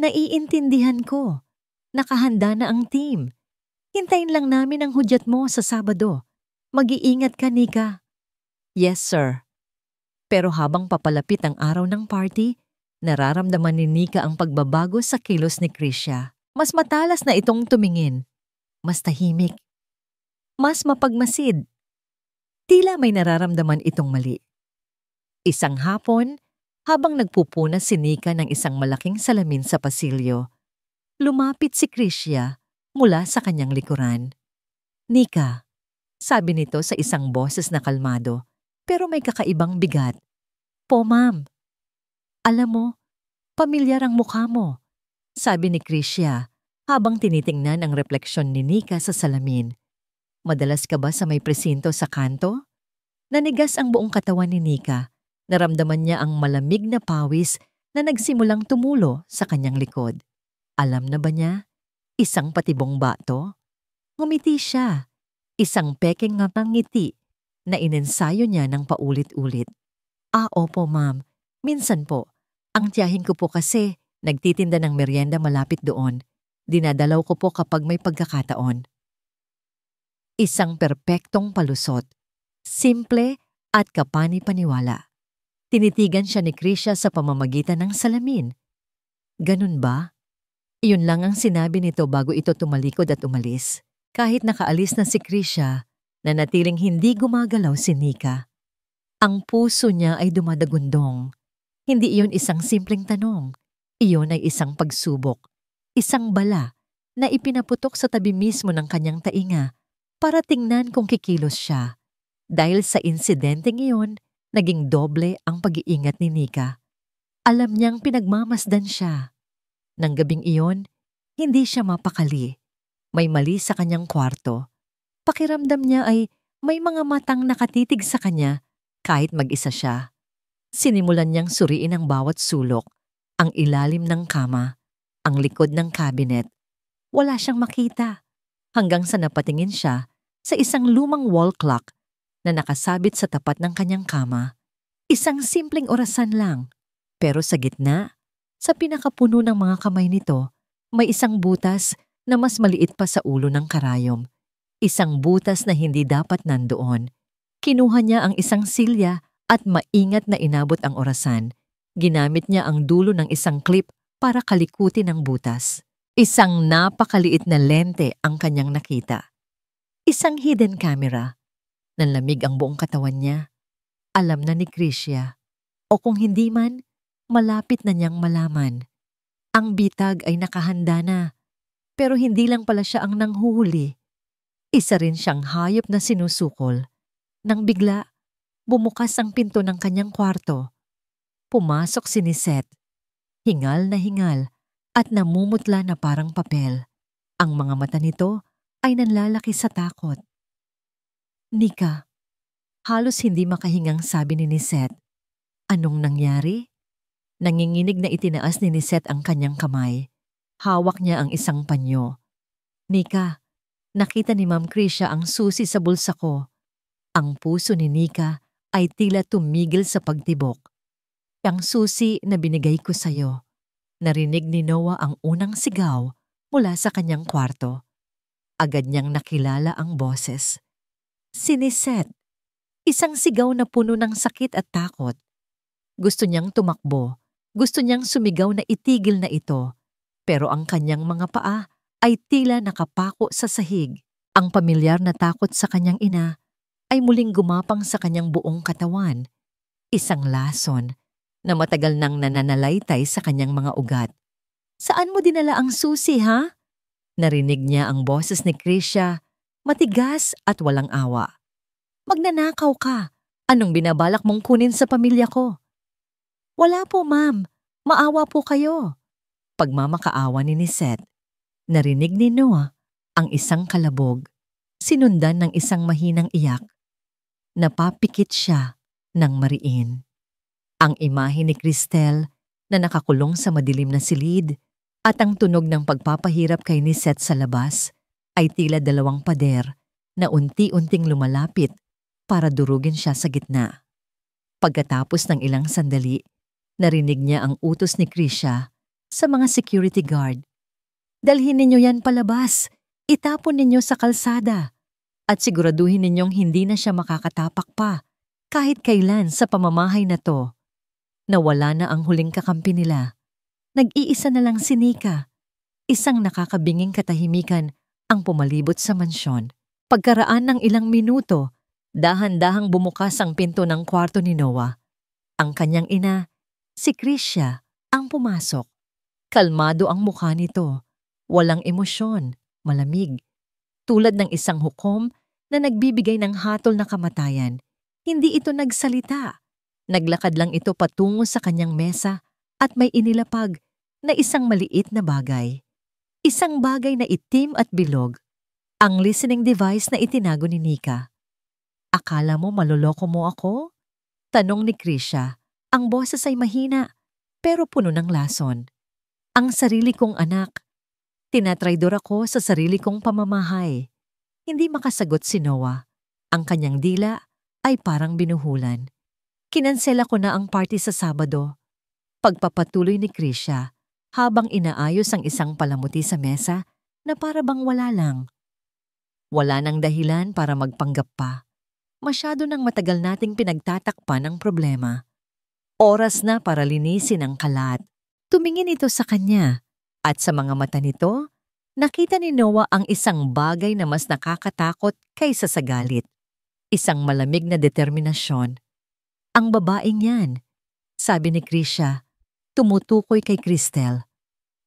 "Naiintindihan ko. Nakahanda na ang team. Hintayin lang namin ang hudyat mo sa Sabado. Mag-iingat ka, Nika." "Yes, sir." Pero habang papalapit ang araw ng party, nararamdaman ni Nika ang pagbabago sa kilos ni Krisha. Mas matalas na itong tumingin. Mas tahimik. Mas mapagmasid. Tila may nararamdaman itong mali. Isang hapon, habang nagpupunas si Nika ng isang malaking salamin sa pasilyo, lumapit si Krisha mula sa kanyang likuran. "Nika," sabi nito sa isang boses na kalmado, pero may kakaibang bigat. "Po, ma'am." "Alam mo, pamilyar ang mukha mo," sabi ni Krisha habang tinitingnan ang refleksyon ni Nika sa salamin. "Madalas ka ba sa may presinto sa kanto?" Nanigas ang buong katawan ni Nika. Naramdaman niya ang malamig na pawis na nagsimulang tumulo sa kanyang likod. Alam na ba niya? Isang patibong bato? Ngumiti siya. Isang pekeng ngiti na inensayo niya ng paulit-ulit. "Ah, opo, ma'am. Minsan po. Ang tiyahin ko po kasi nagtitinda ng merienda malapit doon. Dinadalaw ko po kapag may pagkakataon." Isang perpektong palusot. Simple at kapani-paniwala. Tinitigan siya ni Krisha sa pamamagitan ng salamin. "Ganun ba?" Iyon lang ang sinabi nito bago ito tumalikod at umalis. Kahit nakaalis na si Krisha, nanatiling hindi gumagalaw si Nika. Ang puso niya ay dumadagundong. Hindi iyon isang simpleng tanong. Iyon ay isang pagsubok. Isang bala na ipinaputok sa tabi mismo ng kanyang tainga para tingnan kung kikilos siya. Dahil sa insidenteng iyon, naging doble ang pag-iingat ni Nika. Alam niyang pinagmamasdan siya. Nang gabing iyon, hindi siya mapakali. May mali sa kanyang kwarto. Pakiramdam niya ay may mga matang nakatitig sa kanya kahit mag-isa siya. Sinimulan niyang suriin ang bawat sulok, ang ilalim ng kama, ang likod ng cabinet. Wala siyang makita. Hanggang sa napatingin siya sa isang lumang wall clock na nakasabit sa tapat ng kanyang kama. Isang simpleng orasan lang. Pero sa gitna, sa pinakapuno ng mga kamay nito, may isang butas na mas maliit pa sa ulo ng karayom. Isang butas na hindi dapat nandoon. Kinuha niya ang isang silya at maingat na inabot ang orasan. Ginamit niya ang dulo ng isang clip para kalikutin ang butas. Isang napakaliit na lente ang kanyang nakita. Isang hidden camera. Nanlamig ang buong katawan niya. Alam na ni Krisha. O kung hindi man, malapit na niyang malaman. Ang bitag ay nakahanda na. Pero hindi lang pala siya ang nanghuhuli. Isa rin siyang hayop na sinusukol. Nang bigla, bumukas ang pinto ng kanyang kwarto. Pumasok si Nisette. Hingal na hingal at namumutla na parang papel. Ang mga mata nito ay nanlalaki sa takot. "Nika, Halos hindi makahingang sabi ni Nisette. Anong nangyari? Nanginginig na itinaas ni Nisette ang kanyang kamay. Hawak niya ang isang panyo. Nika, nakita ni Ma'am Krisha ang susi sa bulsa ko. Ang puso ni Nika ay tila tumigil sa pagtibok. Ang susi na binigay ko sa'yo. Narinig ni Noah ang unang sigaw mula sa kanyang kwarto. Agad niyang nakilala ang boses. Si Nisette. Isang sigaw na puno ng sakit at takot. Gusto niyang tumakbo. Gusto niyang sumigaw na itigil na ito. Pero ang kanyang mga paa ay tila nakapako sa sahig. Ang pamilyar na takot sa kanyang ina ay muling gumapang sa kanyang buong katawan. Isang lason na matagal nang nananalaytay sa kanyang mga ugat. Saan mo dinala ang susi, ha? Narinig niya ang boses ni Krisha, matigas at walang awa. Magnanakaw ka. Anong binabalak mong kunin sa pamilya ko? Wala po, ma'am. Maawa po kayo. Pagmamakaawa ni Nisette. Narinig ni Noah ang isang kalabog, sinundan ng isang mahinang iyak. Napapikit siya ng mariin. Ang imahe ni Cristel na nakakulong sa madilim na silid at ang tunog ng pagpapahirap kay Nisette sa labas ay tila dalawang pader na unti-unting lumalapit para durugin siya sa gitna. Pagkatapos ng ilang sandali, narinig niya ang utos ni Krisha sa mga security guard. Dalhin ninyo yan palabas, itapon ninyo sa kalsada, at siguraduhin ninyong hindi na siya makakatapak pa kahit kailan sa pamamahay na to. Nawala na ang huling kakampi nila. Nag-iisa na lang si Nika. Isang nakakabinging katahimikan ang pumalibot sa mansyon. Pagkaraan ng ilang minuto, dahan-dahang bumukas ang pinto ng kwarto ni Noah. Ang kanyang ina, si Krisha, ang pumasok. Kalmado ang mukha nito. Walang emosyon, malamig. Tulad ng isang hukom na nagbibigay ng hatol na kamatayan. Hindi ito nagsalita. Naglakad lang ito patungo sa kanyang mesa at may inilapag na isang maliit na bagay. Isang bagay na itim at bilog. Ang listening device na itinago ni Nika. Akala mo maloloko mo ako? Tanong ni Krisha. Ang boses ay mahina, pero puno ng lason. Ang sarili kong anak. Tinatraidor ako sa sarili kong pamamahay. Hindi makasagot si Noah. Ang kanyang dila ay parang binuhulan. Kinansela ko na ang party sa Sabado. Pagpapatuloy ni Krisha habang inaayos ang isang palamuti sa mesa na para bang wala lang. Wala nang dahilan para magpanggap pa. Masyado nang matagal nating pinagtatakpan ang problema. Oras na para linisin ang kalat. Tumingin ito sa kanya at sa mga mata nito, nakita ni Noah ang isang bagay na mas nakakatakot kaysa sa galit. Isang malamig na determinasyon. Ang babaeng yan, sabi ni Krisha, tumutukoy kay Cristel.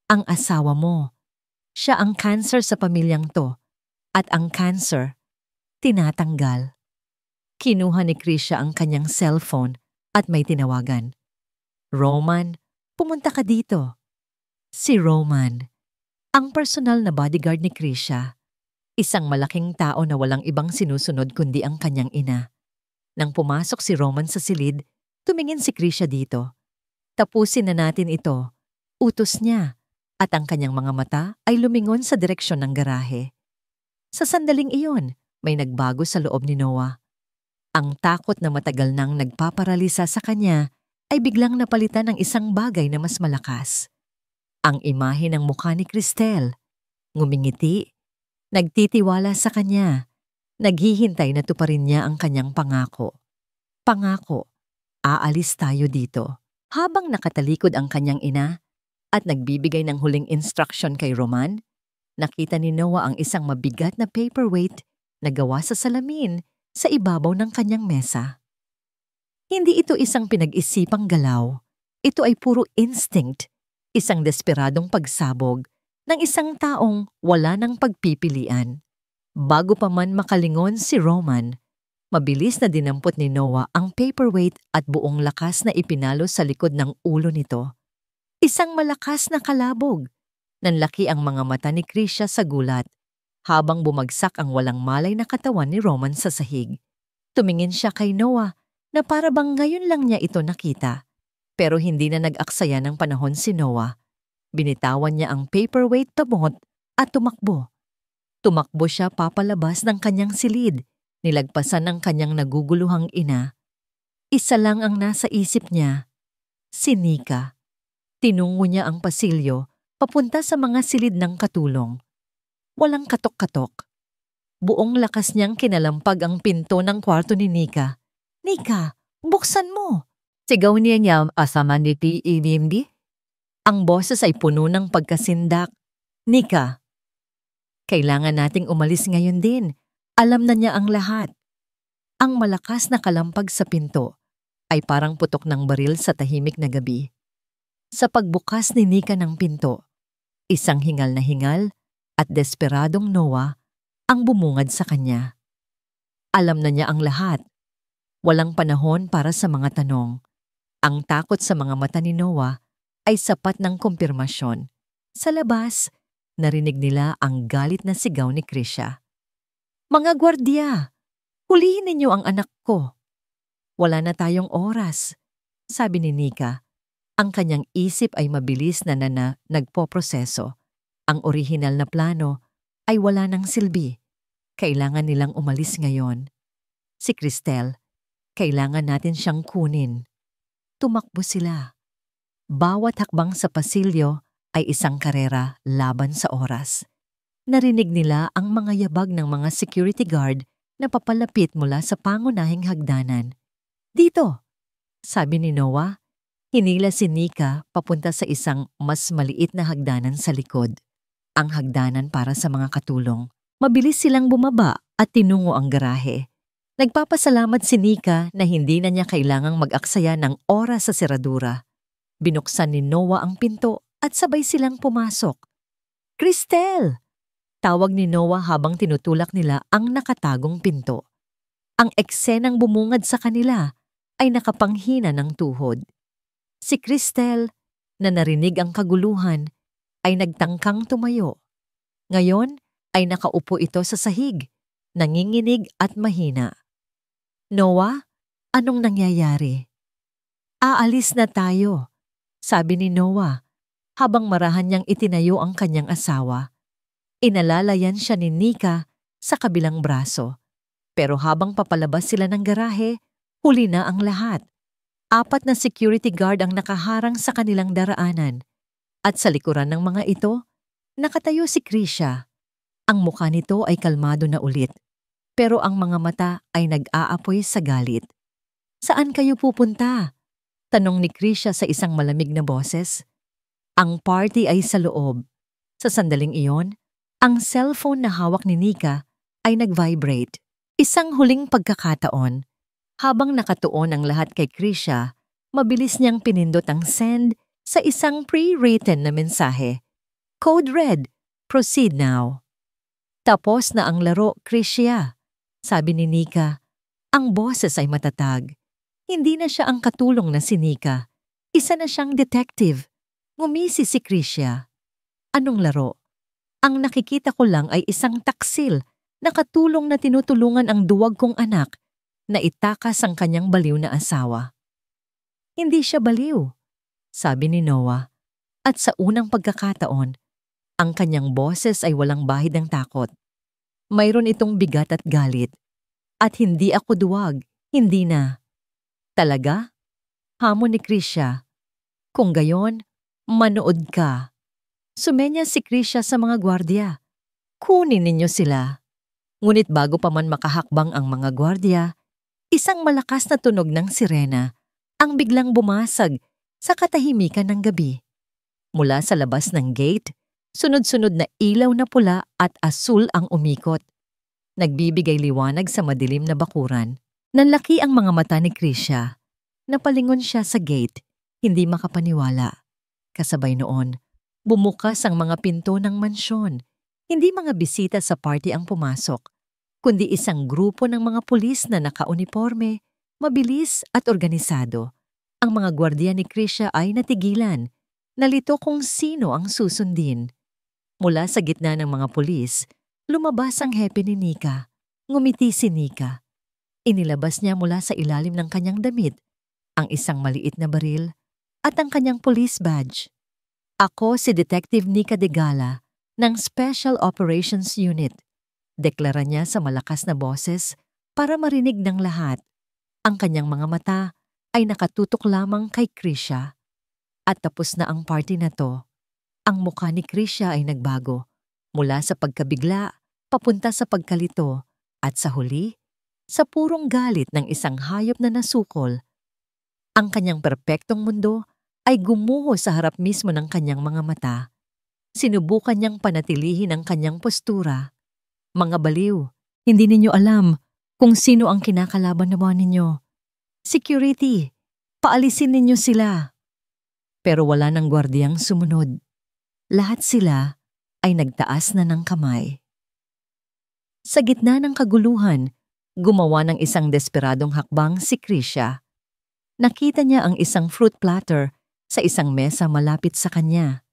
Ang asawa mo. Siya ang cancer sa pamilyang to. At ang cancer, tinatanggal. Kinuha ni Krisha ang kanyang cellphone at may tinawagan. Roman, pumunta ka dito. Si Roman, ang personal na bodyguard ni Krisha. Isang malaking tao na walang ibang sinusunod kundi ang kanyang ina. Nang pumasok si Roman sa silid, tumingin si Krisha dito. Tapusin na natin ito. Utos niya. At ang kanyang mga mata ay lumingon sa direksyon ng garahe. Sa sandaling iyon, may nagbago sa loob ni Noah. Ang takot na matagal nang nagpaparalisa sa kanya ay biglang napalitan ng isang bagay na mas malakas. Ang imahe ng mukha ni Cristel. Ngumingiti. Nagtitiwala sa kanya. Naghihintay na tuparin niya ang kanyang pangako. Pangako, aalis tayo dito. Habang nakatalikod ang kanyang ina at nagbibigay ng huling instruction kay Roman, nakita ni Noah ang isang mabigat na paperweight na gawa sa salamin sa ibabaw ng kanyang mesa. Hindi ito isang pinag-isipang galaw. Ito ay puro instinct, isang desperadong pagsabog ng isang taong wala ng pagpipilian. Bago pa man makalingon si Roman, mabilis na dinampot ni Noah ang paperweight at buong lakas na ipinalo sa likod ng ulo nito. Isang malakas na kalabog. Nanlaki ang mga mata ni Krisha sa gulat habang bumagsak ang walang malay na katawan ni Roman sa sahig. Tumingin siya kay Noah na para bang ngayon lang niya ito nakita. Pero hindi na nag-aksaya ng panahon si Noah. Binitawan niya ang paperweight tabot at tumakbo. Tumakbo siya papalabas ng kanyang silid, nilagpasan ng kanyang naguguluhang ina. Isa lang ang nasa isip niya, si Nika. Tinungo niya ang pasilyo papunta sa mga silid ng katulong. Walang katok-katok. Buong lakas niyang kinalampag ang pinto ng kwarto ni Nika. "Nika, buksan mo!" Sigaw niya asama ni T.E.D.M.D. Ang boses ay puno ng pagkasindak. "Nika, kailangan nating umalis ngayon din. Alam na niya ang lahat." Ang malakas na kalampag sa pinto ay parang putok ng baril sa tahimik na gabi. Sa pagbukas ni Nika ng pinto, isang hingal na hingal at desperadong Noah ang bumungad sa kanya. Alam na niya ang lahat. Walang panahon para sa mga tanong. Ang takot sa mga mata ni Noah ay sapat ng kumpirmasyon. Sa labas, narinig nila ang galit na sigaw ni Krisha. "Mga gwardiya, hulihin ninyo ang anak ko." "Wala na tayong oras," sabi ni Nika. Ang kanyang isip ay mabilis na nagpoproseso. Ang orihinal na plano ay wala ng silbi. Kailangan nilang umalis ngayon. Si Cristel, kailangan natin siyang kunin. Tumakbo sila. Bawat hakbang sa pasilyo ay isang karera laban sa oras. Narinig nila ang mga yabag ng mga security guard na papalapit mula sa pangunahing hagdanan. "Dito," sabi ni Noah. Hinila si Nika papunta sa isang mas maliit na hagdanan sa likod. Ang hagdanan para sa mga katulong. Mabilis silang bumaba at tinungo ang garahe. Nagpapasalamat si Nika na hindi na niya kailangang mag-aksaya ng oras sa seradura. Binuksan ni Noah ang pinto at sabay silang pumasok. "Cristel!" Tawag ni Noah habang tinutulak nila ang nakatagong pinto. Ang eksenang bumungad sa kanila ay nakapanghina ng tuhod. Si Cristel, na narinig ang kaguluhan, ay nagtangkang tumayo. Ngayon ay nakaupo ito sa sahig, nanginginig at mahina. "Noah, anong nangyayari?" "Aalis na tayo," sabi ni Noah, habang marahan niyang itinayo ang kanyang asawa. Inalalayan siya ni Nika sa kabilang braso. Pero habang papalabas sila ng garahe, huli na ang lahat. 4 na security guard ang nakaharang sa kanilang daraanan. At sa likuran ng mga ito, nakatayo si Krisha. Ang mukha nito ay kalmado na ulit. Pero ang mga mata ay nag-aapoy sa galit. "Saan kayo pupunta?" tanong ni Krisha sa isang malamig na boses. Ang party ay sa loob. Sa sandaling iyon, ang cellphone na hawak ni Nika ay nag-vibrate. Isang huling pagkakataon. Habang nakatuon ang lahat kay Krisha, mabilis niyang pinindot ang send sa isang pre-written na mensahe. "Code red. Proceed now." "Tapos na ang laro, Krisha," sabi ni Nika. Ang boses ay matatag. Hindi na siya ang katulong na si Nika. Isa na siyang detective. Ngumisi si Krisha. "Anong laro?" "Ang nakikita ko lang ay isang taksil na katulong na tinutulungan ang duwag kong anak na itakas ang kanyang baliw na asawa." "Hindi siya baliw," sabi ni Noah. At sa unang pagkakataon, ang kanyang boses ay walang bahid ng takot. Mayroon itong bigat at galit. "At hindi ako duwag, hindi na." "Talaga?" hamon ni Krisha. "Kung gayon, manood ka." Sumenya si Krisha sa mga gwardiya. "Kunin ninyo sila." Ngunit bago pa man makahakbang ang mga gwardiya, isang malakas na tunog ng sirena ang biglang bumasag sa katahimikan ng gabi. Mula sa labas ng gate, sunod-sunod na ilaw na pula at asul ang umikot. Nagbibigay liwanag sa madilim na bakuran. Nanlaki ang mga mata ni Krisha. Napalingon siya sa gate, hindi makapaniwala. Kasabay noon, bumukas ang mga pinto ng mansyon. Hindi mga bisita sa party ang pumasok, kundi isang grupo ng mga pulis na nakauniporme, mabilis at organisado. Ang mga gwardiya ni Krisha ay natigilan, nalito kung sino ang susundin. Mula sa gitna ng mga pulis, lumabas ang hepe ni Nika. Ngumiti si Nika. Inilabas niya mula sa ilalim ng kanyang damit ang isang maliit na baril at ang kanyang police badge. Ako si Detective Nika de Gala ng Special Operations Unit. Deklara niya sa malakas na boses para marinig ng lahat. Ang kanyang mga mata ay nakatutok lamang kay Krisha. At tapos na ang party na to. Ang mukha ni Krisha ay nagbago mula sa pagkabigla papunta sa pagkalito at sa huli, sa purong galit ng isang hayop na nasukol. Ang kanyang perpektong mundo ay gumuho sa harap mismo ng kanyang mga mata. Sinubukan niyang panatilihin ang kanyang postura. Mga baliw, hindi ninyo alam kung sino ang kinakalaban naman ninyo. Security, paalisin ninyo sila. Pero wala nang gwardiyang sumunod. Lahat sila ay nagtaas na ng kamay. Sa gitna ng kaguluhan, gumawa ng isang desperadong hakbang si Krisha. Nakita niya ang isang fruit platter sa isang mesa malapit sa kanya.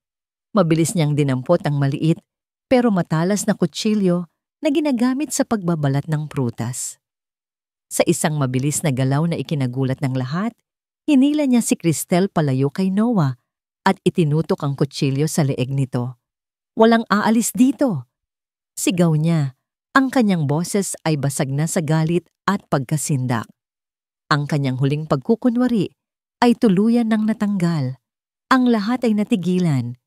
Mabilis niyang dinampot ang maliit pero matalas na kutsilyo na ginagamit sa pagbabalat ng prutas. Sa isang mabilis na galaw na ikinagulat ng lahat, hinila niya si Cristel palayo kay Noah at itinutok ang kutsilyo sa leeg nito. Walang aalis dito! Sigaw niya. Ang kanyang boses ay basag na sa galit at pagkasindak. Ang kanyang huling pagkukunwari ay tuluyan ng natanggal. Ang lahat ay natigilan.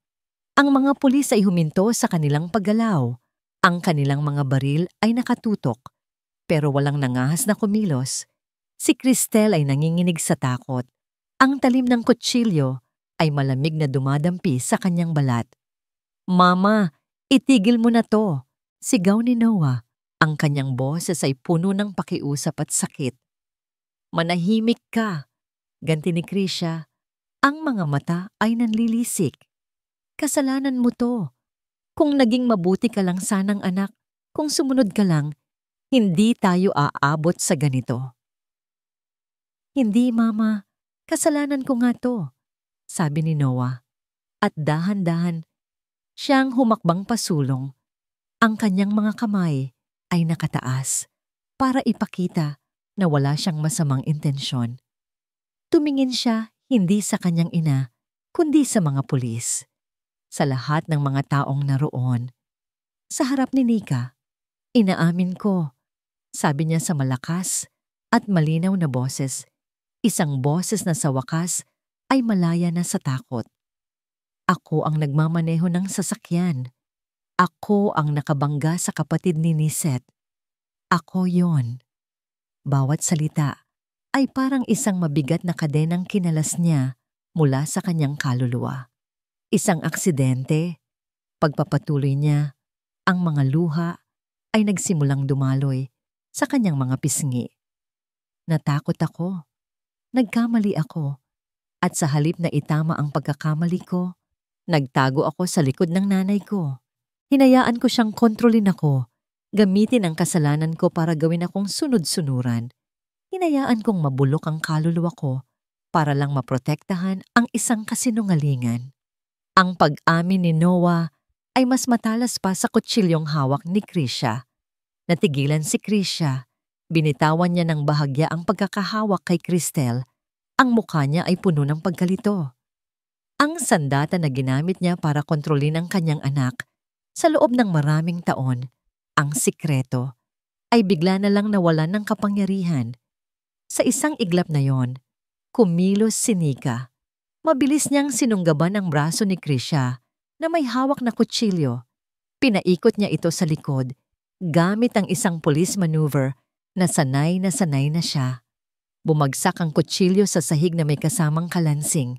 Ang mga pulis ay huminto sa kanilang paggalaw. Ang kanilang mga baril ay nakatutok. Pero walang nangahas na kumilos. Si Cristel ay nanginginig sa takot. Ang talim ng kutsilyo ay malamig na dumadampi sa kanyang balat. "Mama, itigil mo na to!" Sigaw ni Noah. Ang kanyang boses ay puno ng pakiusap at sakit. "Manahimik ka!" Ganti ni Krisha. Ang mga mata ay nanlilisik. "Kasalanan mo to. Kung naging mabuti ka lang sanang anak, kung sumunod ka lang, hindi tayo aabot sa ganito." "Hindi, Mama. Kasalanan ko nga to," sabi ni Noah. At dahan-dahan, siyang humakbang pasulong. Ang kanyang mga kamay ay nakataas para ipakita na wala siyang masamang intensyon. Tumingin siya hindi sa kanyang ina, kundi sa mga pulis. Sa lahat ng mga taong naroon. Sa harap ni Nika, "Inaamin ko," sabi niya sa malakas at malinaw na boses. Isang boses na sa wakas ay malaya na sa takot. "Ako ang nagmamaneho ng sasakyan. Ako ang nakabangga sa kapatid ni Niset. Ako yon." Bawat salita ay parang isang mabigat na kadenang kinalas niya mula sa kanyang kaluluwa. Isang aksidente, pagpapatuloy niya, ang mga luha ay nagsimulang dumaloy sa kanyang mga pisngi. "Natakot ako. Nagkamali ako. At sa halip na itama ang pagkakamali ko, nagtago ako sa likod ng nanay ko. Hinayaan ko siyang kontrolin ako, gamitin ang kasalanan ko para gawin akong sunod-sunuran. Hinayaan kong mabulok ang kaluluwa ko para lang maprotektahan ang isang kasinungalingan." Ang pag-amin ni Noah ay mas matalas pa sa kutsilyong hawak ni Krisha. Natigilan si Krisha. Binitawan niya ng bahagya ang pagkakahawak kay Cristel. Ang mukha niya ay puno ng pagkalito. Ang sandata na ginamit niya para kontrolin ang kanyang anak sa loob ng maraming taon, ang sikreto, ay bigla na lang nawalan ng kapangyarihan. Sa isang iglap na yon, kumilos si Nika. Mabilis niyang sinunggaban ang braso ni Krisha na may hawak na kutsilyo. Pinaikot niya ito sa likod, gamit ang isang police maneuver na sanay na siya. Bumagsak ang kutsilyo sa sahig na may kasamang kalansing.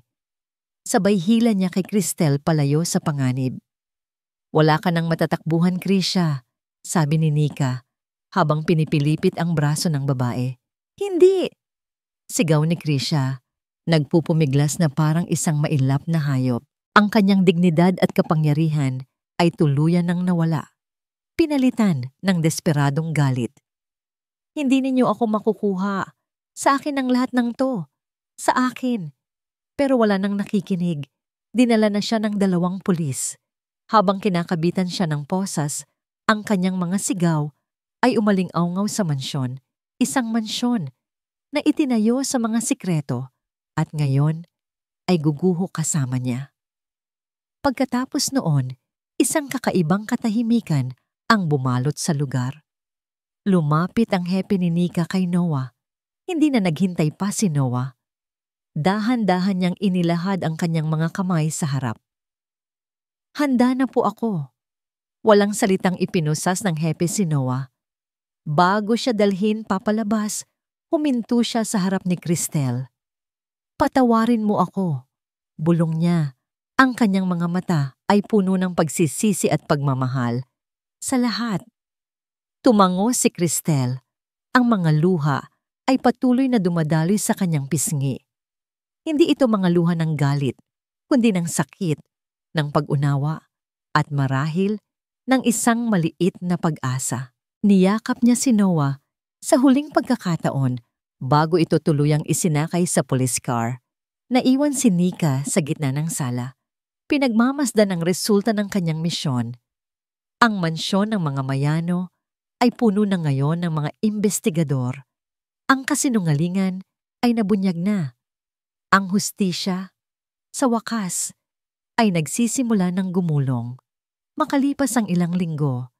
Sabay hila niya kay Cristel palayo sa panganib. "Wala ka nang matatakbuhan, Krisha," sabi ni Nika, habang pinipilipit ang braso ng babae. "Hindi!" Sigaw ni Krisha, nagpupumiglas na parang isang mailap na hayop. Ang kanyang dignidad at kapangyarihan ay tuluyan ng nawala. Pinalitan ng desperadong galit. "Hindi ninyo ako makukuha. Sa akin ang lahat ng to. Sa akin." Pero wala nang nakikinig. Dinala na siya ng 2 pulis. Habang kinakabitan siya ng posas, ang kanyang mga sigaw ay umaling-awngaw sa mansyon. isang mansyon na itinayo sa mga sikreto at ngayon ay guguho kasama niya. Pagkatapos noon, isang kakaibang katahimikan ang bumalot sa lugar. Lumapit ang hepe ni Nika kay Noah. Hindi na naghintay pa si Noah. Dahan-dahan niyang inilahad ang kanyang mga kamay sa harap. Handa na po ako. Walang salitang ipinusas ng hepe si Noah. Bago siya dalhin papalabas, huminto siya sa harap ni Cristel. Patawarin mo ako. Bulong niya. Ang kanyang mga mata ay puno ng pagsisisi at pagmamahal. Sa lahat. Tumango si Cristel. Ang mga luha ay patuloy na dumadaloy sa kanyang pisngi. Hindi ito mga luha ng galit, kundi ng sakit, ng pag-unawa, at marahil ng isang maliit na pag-asa. Niyakap niya si Noah sa huling pagkakataon bago ito tuluyang isinakay sa police car. Naiwan si Nika sa gitna ng sala. Pinagmamasdan ang resulta ng kanyang misyon. Ang mansyon ng mga mayano ay puno na ngayon ng mga investigador. Ang kasinungalingan ay nabunyag na. Ang hustisya, sa wakas, ay nagsisimula ng gumulong. Makalipas ang ilang linggo,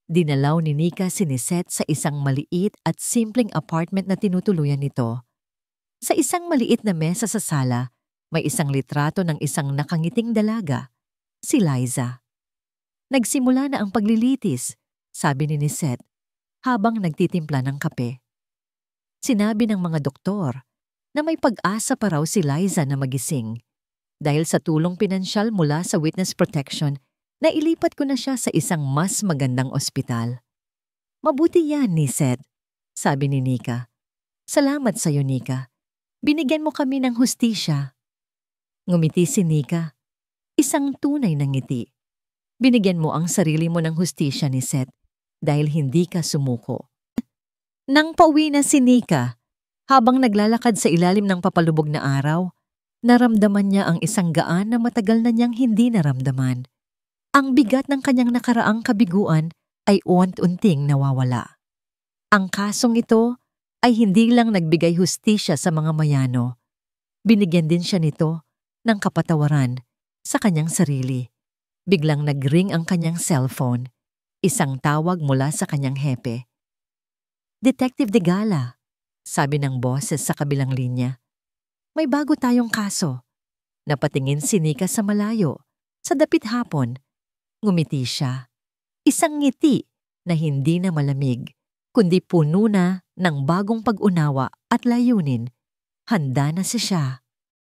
dinalaw ni Nika si Nisette sa isang maliit at simpleng apartment na tinutuluyan nito. Sa isang maliit na mesa sa sala, may isang litrato ng isang nakangiting dalaga, si Liza. Nagsimula na ang paglilitis, sabi ni Nisette, habang nagtitimpla ng kape. Sinabi ng mga doktor na may pag-asa pa raw si Liza na magising. Dahil sa tulong pinansyal mula sa witness protection, nailipat ko na siya sa isang mas magandang ospital. Mabuti yan, Nisette, sabi ni Nika. Salamat sa'yo, Nika. Binigyan mo kami ng hustisya. Ngumiti si Nika. Isang tunay na ngiti. Binigyan mo ang sarili mo ng hustisya, Nisette, dahil hindi ka sumuko. Nang pauwi na si Nika, habang naglalakad sa ilalim ng papalubog na araw, naramdaman niya ang isang gaan na matagal na niyang hindi naramdaman. Ang bigat ng kanyang nakaraang kabiguan ay unti-unting nawawala. Ang kasong ito ay hindi lang nagbigay hustisya sa mga mayano. Binigyan din siya nito ng kapatawaran sa kanyang sarili. Biglang nag-ring ang kanyang cellphone. Isang tawag mula sa kanyang hepe. Detective De Gala, sabi ng boses sa kabilang linya. May bago tayong kaso. Napatingin si Nika sa malayo. Sa dapit hapon, ngumiti siya. Isang ngiti na hindi na malamig, kundi puno na ng bagong pag-unawa at layunin. Handa na siya.